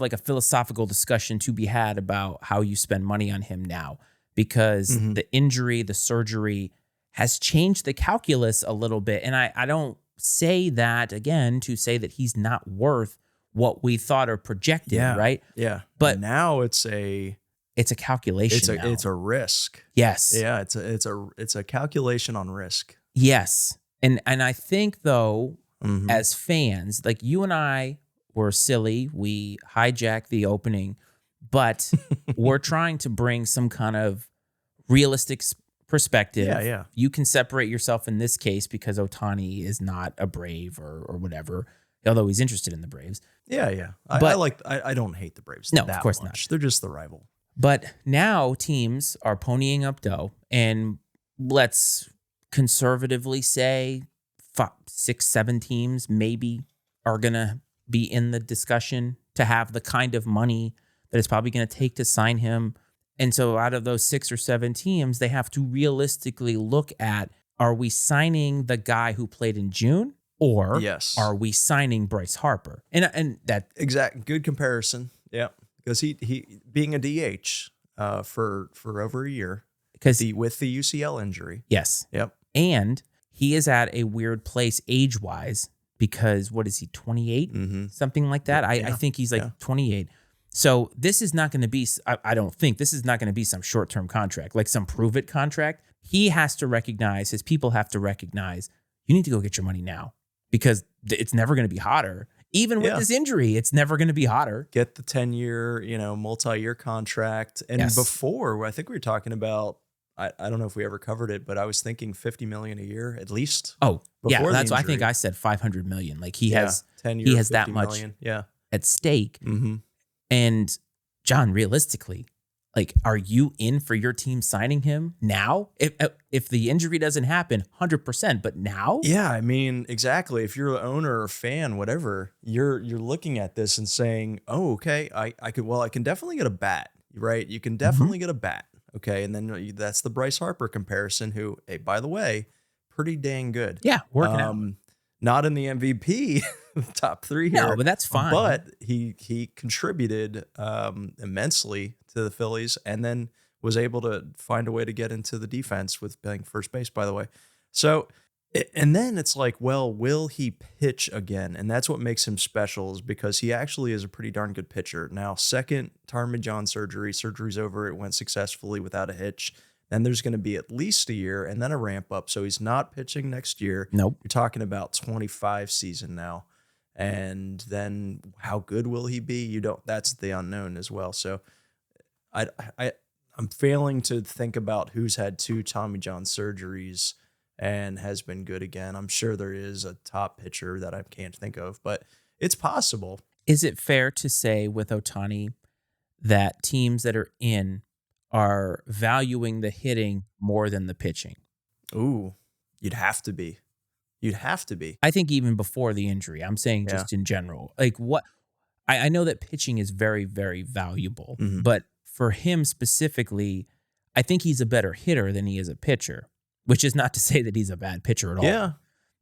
[SPEAKER 1] like a philosophical discussion to be had about how you spend money on him now because the injury, the surgery has changed the calculus a little bit. And I don't say that again to say that he's not worth what we thought or projected, right?
[SPEAKER 2] Yeah.
[SPEAKER 1] But
[SPEAKER 2] now it's a
[SPEAKER 1] calculation.
[SPEAKER 2] It's a risk.
[SPEAKER 1] Yes.
[SPEAKER 2] Yeah. It's a calculation on risk.
[SPEAKER 1] Yes. And I think though, as fans, like you and I were silly. We hijacked the opening, but we're trying to bring some kind of realistic perspective.
[SPEAKER 2] Yeah.
[SPEAKER 1] You can separate yourself in this case because Ohtani is not a Brave or whatever, although he's interested in the Braves.
[SPEAKER 2] Yeah.
[SPEAKER 1] But
[SPEAKER 2] I don't hate the Braves.
[SPEAKER 1] No,
[SPEAKER 2] that
[SPEAKER 1] of course
[SPEAKER 2] much.
[SPEAKER 1] not.
[SPEAKER 2] They're just the rival.
[SPEAKER 1] But now teams are ponying up dough, and let's conservatively say 5, 6, 7 teams maybe are going to be in the discussion to have the kind of money that it's probably going to take to sign him. And so out of those 6 or 7 teams, they have to realistically look at, are we signing the guy who played in June or are we signing Bryce Harper? And that
[SPEAKER 2] exact good comparison. Yeah. Because he being a DH for over a year with the UCL injury.
[SPEAKER 1] Yes.
[SPEAKER 2] Yep.
[SPEAKER 1] And he is at a weird place age-wise because what is he, 28? Something like that. I think he's like 28. So this is not going to be, I don't think this is not going to be some short-term contract, like some prove-it contract. He has to recognize, his people have to recognize, you need to go get your money now because it's never going to be hotter. Even with this injury, it's never going to be hotter.
[SPEAKER 2] Get the 10-year, multi-year contract. And before, I think we were talking about, I don't know if we ever covered it, but I was thinking $50 million a year at least.
[SPEAKER 1] Oh, yeah, that's why I think I said $500 million. Like he has
[SPEAKER 2] 10 years,
[SPEAKER 1] he has that much at stake. And John, realistically, like, are you in for your team signing him now? If the injury doesn't happen, 100%, but now?
[SPEAKER 2] Yeah, I mean, exactly. If you're an owner or fan, whatever, you're looking at this and saying, "Oh, okay, I can definitely get a bat." Right? You can definitely get a bat. Okay, and then that's the Bryce Harper comparison. Who, hey, by the way, pretty dang good.
[SPEAKER 1] Yeah, working out.
[SPEAKER 2] Not in the MVP top 3 here.
[SPEAKER 1] No, but that's fine.
[SPEAKER 2] But he contributed immensely to the Phillies, and then was able to find a way to get into the defense with playing first base, by the way. So, and then it's like, well, will he pitch again? And that's what makes him special, is because he actually is a pretty darn good pitcher. Now, second Tommy John surgery's over. It went successfully without a hitch. Then there's going to be at least a year and then a ramp up. So he's not pitching next year.
[SPEAKER 1] Nope.
[SPEAKER 2] You're talking about 25 season now. And then how good will he be? That's the unknown as well. So I'm failing to think about who's had 2 Tommy John surgeries and has been good again. I'm sure there is a top pitcher that I can't think of, but it's possible.
[SPEAKER 1] Is it fair to say with Ohtani that teams that are in are valuing the hitting more than the pitching?
[SPEAKER 2] Ooh, you'd have to be.
[SPEAKER 1] I think even before the injury, I'm saying just in general. Like what I know that pitching is very, very valuable, but for him specifically, I think he's a better hitter than he is a pitcher, which is not to say that he's a bad pitcher at all.
[SPEAKER 2] Yeah.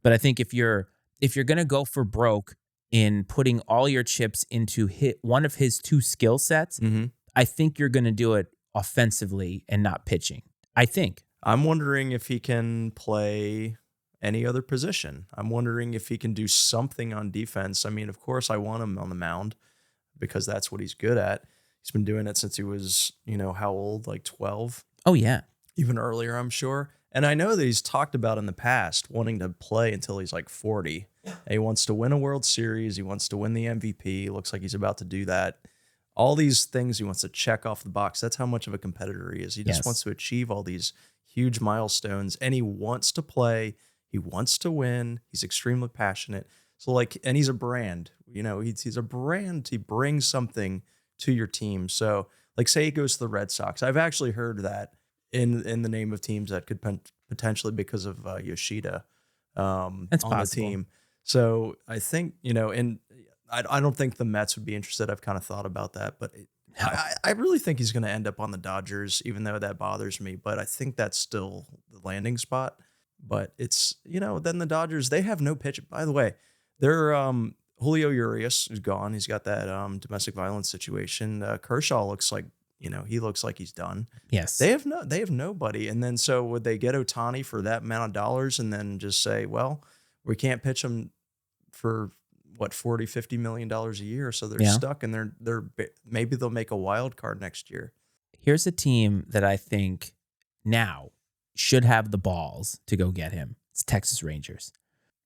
[SPEAKER 1] But I think if you're going to go for broke in putting all your chips into one of his 2 skill sets, I think you're going to do it offensively and not pitching. I think.
[SPEAKER 2] I'm wondering if he can play any other position. I'm wondering if he can do something on defense. I mean, of course, I want him on the mound because that's what he's good at. He's been doing it since he was, how old? Like 12?
[SPEAKER 1] Oh, yeah.
[SPEAKER 2] Even earlier, I'm sure. And I know that he's talked about in the past wanting to play until he's like 40. And he wants to win a World Series. He wants to win the MVP. Looks like he's about to do that. All these things he wants to check off the box. That's how much of a competitor he is. He just wants to achieve all these huge milestones, and he wants to play. He wants to win. He's extremely passionate. So like, and he's a brand, you know, he's a brand. He brings something to your team. So like, say he goes to the Red Sox. I've actually heard that in the name of teams that could potentially, because of Yoshida on the team. So I think, you know, and I don't think the Mets would be interested. I've kind of thought about that, but I really think he's going to end up on the Dodgers, even though that bothers me. But I think that's still the landing spot. But it's, you know, then the Dodgers, they have no pitch. By the way, they're Julio Urias is gone. He's got that domestic violence situation. Kershaw looks like, you know, he looks like he's done.
[SPEAKER 1] Yes.
[SPEAKER 2] They have nobody. And then so would they get Ohtani for that amount of dollars and then just say, well, we can't pitch him for what, $40-50 million a year. So they're stuck, and they're maybe they'll make a wild card next year.
[SPEAKER 1] Here's a team that I think now should have the balls to go get him. It's Texas Rangers.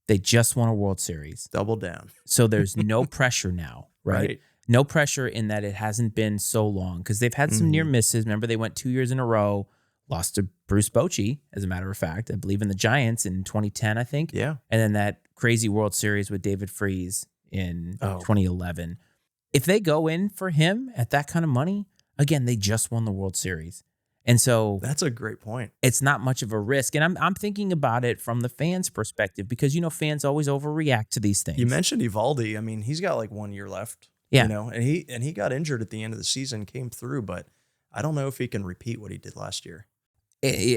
[SPEAKER 1] They just won a World Series.
[SPEAKER 2] Double down.
[SPEAKER 1] So there's no pressure now, right? No pressure in that it hasn't been so long, because they've had some near misses. Remember, they went 2 years in a row, lost to Bruce Bochy, as a matter of fact, I believe in the Giants in 2010, I think.
[SPEAKER 2] Yeah.
[SPEAKER 1] And then that crazy World Series with David Freese in 2011. If they go in for him at that kind of money, again, they just won the World Series. And so
[SPEAKER 2] that's a great point.
[SPEAKER 1] It's not much of a risk. And I'm thinking about it from the fans' perspective, because, you know, fans always overreact to these things.
[SPEAKER 2] You mentioned Evaldi. I mean, he's got like 1 year left.
[SPEAKER 1] Yeah.
[SPEAKER 2] You know, and he got injured at the end of the season, came through, but I don't know if he can repeat what he did last year.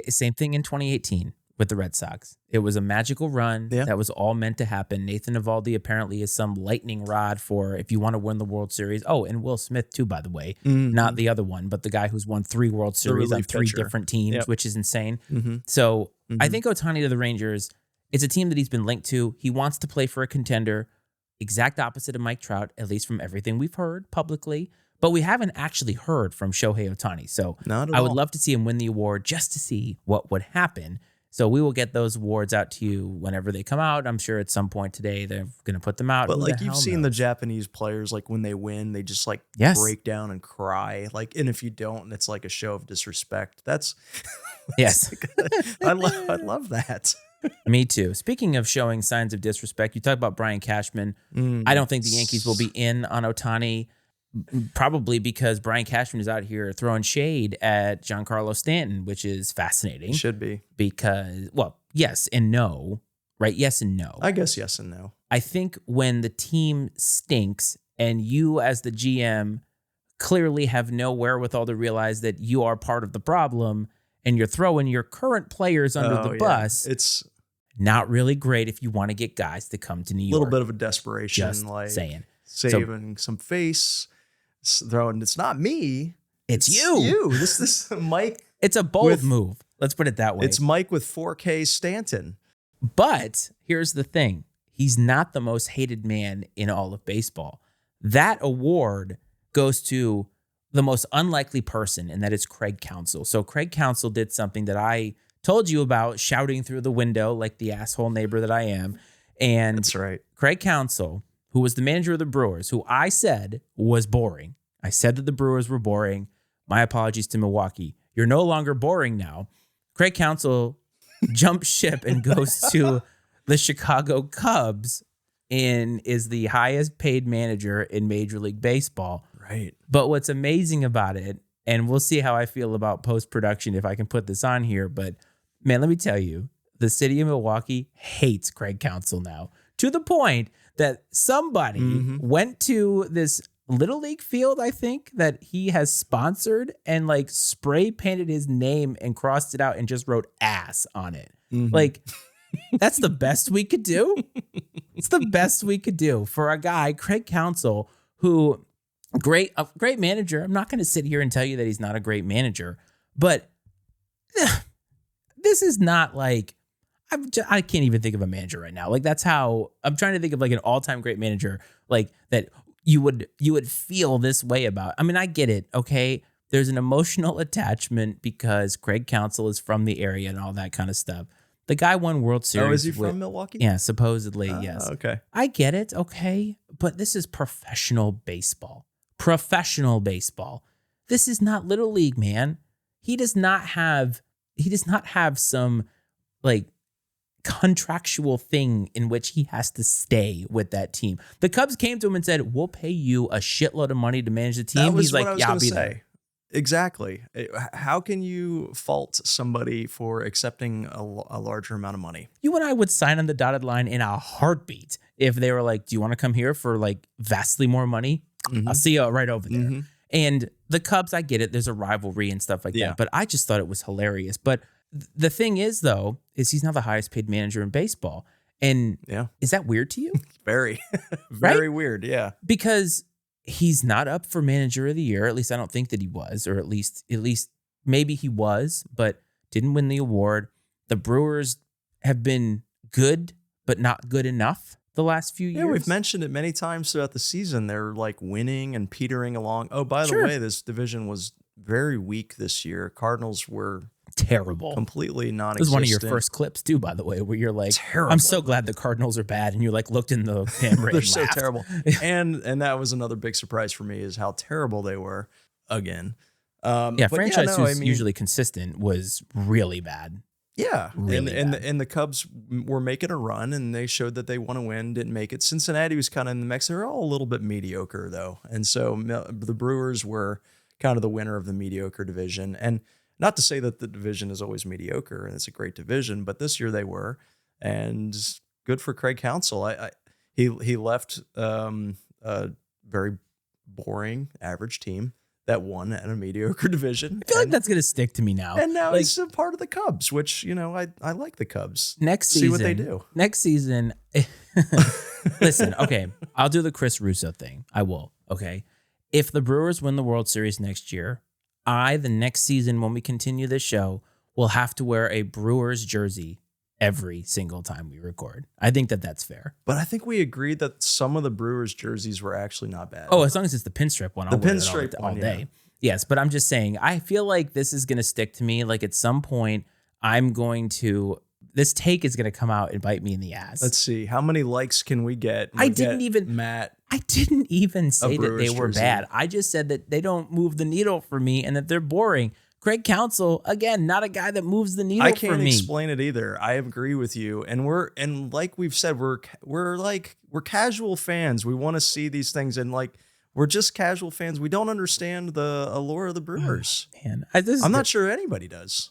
[SPEAKER 1] Same thing in 2018 with the Red Sox. It was a magical run that was all meant to happen. Nathan Eovaldi apparently is some lightning rod for if you want to win the World Series. Oh, and Will Smith too, by the way. Not the other one, but the guy who's won 3 World Series on 3 different teams, which is insane. So I think Ohtani to the Rangers, it's a team that he's been linked to. He wants to play for a contender. Exact opposite of Mike Trout, at least from everything we've heard publicly. But we haven't actually heard from Shohei Ohtani. So I would love to see him win the award just to see what would happen. So we will get those awards out to you whenever they come out. I'm sure at some point today they're going to put them out.
[SPEAKER 2] But like, you've seen the Japanese players, like when they win, they just like break down and cry. Like, and if you don't, it's like a show of disrespect. That's I love that.
[SPEAKER 1] Me too. Speaking of showing signs of disrespect, you talk about Brian Cashman. I don't think the Yankees will be in on Ohtani, probably because Brian Cashman is out here throwing shade at Giancarlo Stanton, which is fascinating.
[SPEAKER 2] Should be.
[SPEAKER 1] Because, well, yes and no, right? Yes and no.
[SPEAKER 2] I guess yes and no.
[SPEAKER 1] I think when the team stinks and you as the GM clearly have no wherewithal to realize that you are part of the problem and you're throwing your current players under the bus,
[SPEAKER 2] it's
[SPEAKER 1] not really great if you want to get guys to come to New York.
[SPEAKER 2] A little bit of a desperation,
[SPEAKER 1] just
[SPEAKER 2] like
[SPEAKER 1] saying.
[SPEAKER 2] Saving some face, throwing, it's not me.
[SPEAKER 1] It's you.
[SPEAKER 2] This Mike.
[SPEAKER 1] It's a bold move. Let's put it that way.
[SPEAKER 2] It's Mike with 4K Stanton.
[SPEAKER 1] But here's the thing. He's not the most hated man in all of baseball. That award goes to the most unlikely person, and that is Craig Counsell. So Craig Counsell did something that I told you about, shouting through the window like the asshole neighbor that I am. And
[SPEAKER 2] that's right.
[SPEAKER 1] Craig Counsell, who was the manager of the Brewers, who I said was boring. I said that the Brewers were boring. My apologies to Milwaukee. You're no longer boring now. Craig Counsell jumps ship and goes to the Chicago Cubs and is the highest paid manager in Major League Baseball.
[SPEAKER 2] Right.
[SPEAKER 1] But what's amazing about it, and we'll see how I feel about post-production if I can put this on here, but man, let me tell you, the city of Milwaukee hates Craig Counsell now, to the point that somebody went to this Little League field, I think, that he has sponsored and like spray painted his name and crossed it out and just wrote ass on it. Like, that's the best we could do. It's the best we could do for a guy, Craig Counsell, who a great manager. I'm not going to sit here and tell you that he's not a great manager, but this is not like, I can't even think of a manager right now. Like, that's how I'm trying to think of like an all-time great manager, like that you would feel this way about. I mean, I get it. Okay. there's an emotional attachment because Craig Counsell is from the area and all that kind of stuff. The guy won World Series.
[SPEAKER 2] Oh, is he from Milwaukee?
[SPEAKER 1] Yeah, supposedly, yes.
[SPEAKER 2] Okay.
[SPEAKER 1] I get it, okay, but this is professional baseball. Professional baseball. This is not Little League, man. He does not have some like contractual thing in which he has to stay with that team. The Cubs came to him and said, "We'll pay you a shitload of money to manage the team." He's like, "Yeah, I'll be there."
[SPEAKER 2] Exactly. How can you fault somebody for accepting a larger amount of money?
[SPEAKER 1] You and I would sign on the dotted line in a heartbeat if they were like, "Do you want to come here for like vastly more money? I'll see you right over there." And the Cubs, I get it. There's a rivalry and stuff like that. But I just thought it was hilarious. But the thing is, though, is he's now the highest paid manager in baseball. And is that weird to you?
[SPEAKER 2] Very, very weird. Yeah.
[SPEAKER 1] Because he's not up for manager of the year. At least I don't think that he was, or at least maybe he was, but didn't win the award. The Brewers have been good, but not good enough the last few years.
[SPEAKER 2] Yeah, we've mentioned it many times throughout the season. They're like winning and petering along. Oh, by the way, this division was very weak this year. Cardinals were
[SPEAKER 1] terrible,
[SPEAKER 2] completely non-existent.
[SPEAKER 1] This was one of your first clips too, by the way, where you're like, terrible. "I'm so glad the Cardinals are bad," and you like looked in the camera.
[SPEAKER 2] They're
[SPEAKER 1] and
[SPEAKER 2] so
[SPEAKER 1] laughed.
[SPEAKER 2] terrible, and that was another big surprise for me is how terrible they were again.
[SPEAKER 1] Franchise usually consistent was really bad.
[SPEAKER 2] Yeah,
[SPEAKER 1] really bad.
[SPEAKER 2] And the Cubs were making a run, and they showed that they want to win. Didn't make it. Cincinnati was kind of in the mix. They were all a little bit mediocre though, and so the Brewers were kind of the winner of the mediocre division. And not to say that the division is always mediocre and it's a great division, but this year they were, and good for Craig Counsell. He left a very boring, average team that won at a mediocre division.
[SPEAKER 1] I feel like that's going to stick to me now.
[SPEAKER 2] And now he's a part of the Cubs, which, I like the Cubs.
[SPEAKER 1] Next season.
[SPEAKER 2] See what they do.
[SPEAKER 1] Next season. Listen, okay, I'll do the Chris Russo thing. I will, okay? If the Brewers win the World Series next year, the next season when we continue this show, will have to wear a Brewers jersey every single time we record. I think that that's fair.
[SPEAKER 2] But I think we agreed that some of the Brewers jerseys were actually not bad.
[SPEAKER 1] Oh, as long as it's the pinstripe one, I'll wear it all day.
[SPEAKER 2] Yeah.
[SPEAKER 1] Yes, but I'm just saying, I feel like this is going to stick to me. Like at some point, this take is going to come out and bite me in the ass.
[SPEAKER 2] Let's see. How many likes can we get?
[SPEAKER 1] I didn't even say that they were bad. I just said that they don't move the needle for me and that they're boring. Craig Counsell, again, not a guy that moves the needle for me.
[SPEAKER 2] I can't explain it either. I agree with you. And like we've said, we're casual fans. We want to see these things, and like we're just casual fans. We don't understand the allure of the Brewers.
[SPEAKER 1] Oh, man,
[SPEAKER 2] I'm not sure anybody does.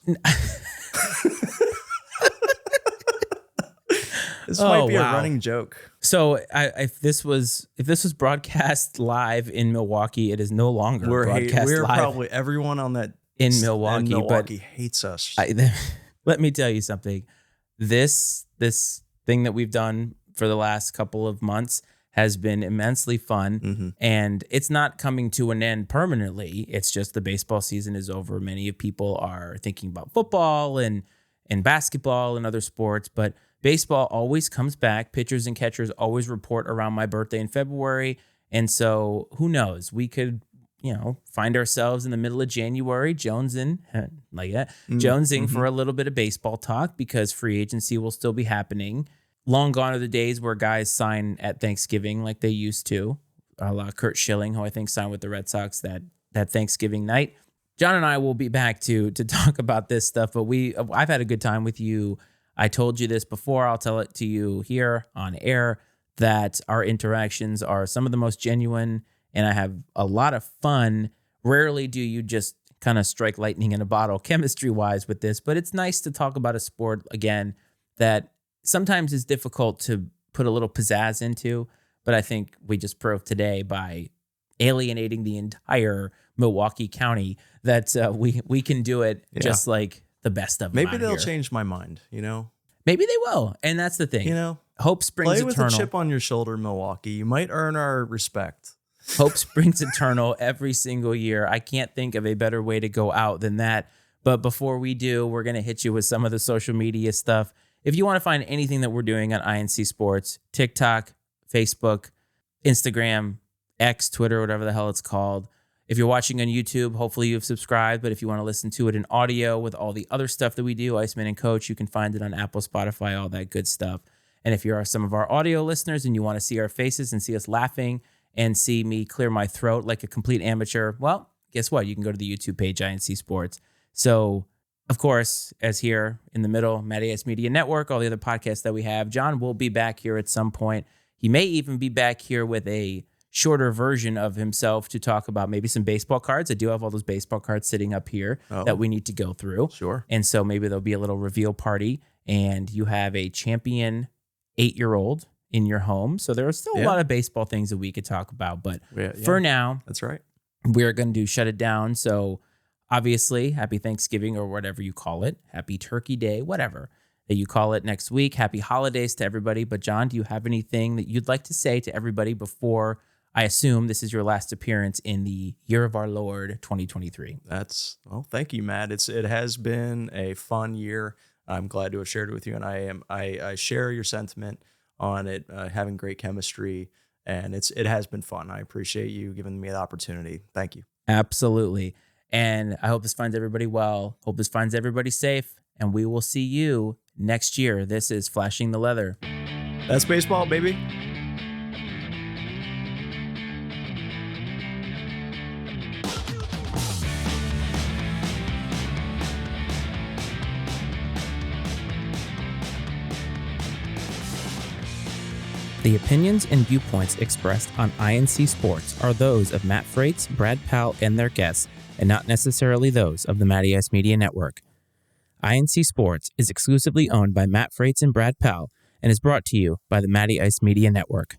[SPEAKER 2] This might be a running joke.
[SPEAKER 1] So if this was broadcast live in Milwaukee, it is no longer broadcast
[SPEAKER 2] live.
[SPEAKER 1] We're
[SPEAKER 2] probably everyone on that
[SPEAKER 1] in Milwaukee,
[SPEAKER 2] but hates us.
[SPEAKER 1] Let me tell you something. This thing that we've done for the last couple of months has been immensely fun, and it's not coming to an end permanently. It's just the baseball season is over. Many people are thinking about football and basketball and other sports, but baseball always comes back. Pitchers and catchers always report around my birthday in February. And so who knows? We could, find ourselves in the middle of January, jonesing for a little bit of baseball talk because free agency will still be happening. Long gone are the days where guys sign at Thanksgiving like they used to. A la Kurt Schilling, who I think signed with the Red Sox that Thanksgiving night. John and I will be back to talk about this stuff, but I've had a good time with you. I told you this before. I'll tell it to you here on air that our interactions are some of the most genuine, and I have a lot of fun. Rarely do you just kind of strike lightning in a bottle chemistry-wise with this, but it's nice to talk about a sport, again, that sometimes is difficult to put a little pizzazz into, but I think we just proved today by alienating the entire Milwaukee County that we can do it just like the best of them.
[SPEAKER 2] Maybe they'll change my mind,
[SPEAKER 1] Maybe they will. And that's the thing. Hope springs eternal.
[SPEAKER 2] Play with a chip on your shoulder, Milwaukee. You might earn our respect.
[SPEAKER 1] Hope springs eternal every single year. I can't think of a better way to go out than that. But before we do, we're going to hit you with some of the social media stuff. If you want to find anything that we're doing on I&C Sports, TikTok, Facebook, Instagram, X, Twitter, whatever the hell it's called, If you're watching on YouTube, hopefully you've subscribed. But if you want to listen to it in audio with all the other stuff that we do, Iceman and Coach, you can find it on Apple, Spotify, all that good stuff. And if you're some of our audio listeners and you want to see our faces and see us laughing and see me clear my throat like a complete amateur, well, guess what? You can go to the YouTube page, I&C Sports. So, of course, as here in the middle, Matty Ice Media Network, all the other podcasts that we have, John will be back here at some point. He may even be back here with a shorter version of himself to talk about maybe some baseball cards. I do have all those baseball cards sitting up here that we need to go through.
[SPEAKER 2] Sure.
[SPEAKER 1] And so maybe there'll be a little reveal party and you have a champion 8-year-old in your home. So there are still a lot of baseball things that we could talk about. But for now,
[SPEAKER 2] that's right.
[SPEAKER 1] We're going to shut it down. So obviously, happy Thanksgiving or whatever you call it. Happy Turkey Day, whatever that you call it next week. Happy holidays to everybody. But John, do you have anything that you'd like to say to everybody before I assume this is your last appearance in the year of our Lord 2023?
[SPEAKER 2] Thank you, Matt. It has been a fun year. I'm glad to have shared it with you, and I share your sentiment on it having great chemistry, and it has been fun. I appreciate you giving me the opportunity. Thank you.
[SPEAKER 1] Absolutely. And I hope this finds everybody well. Hope this finds everybody safe, and we will see you next year. This is Flashing the Leather.
[SPEAKER 2] That's baseball, baby.
[SPEAKER 1] The opinions and viewpoints expressed on I&C Sports are those of Matt Freites, Brad Powell, and their guests, and not necessarily those of the Matty Ice Media Network. I&C Sports is exclusively owned by Matt Freites and Brad Powell and is brought to you by the Matty Ice Media Network.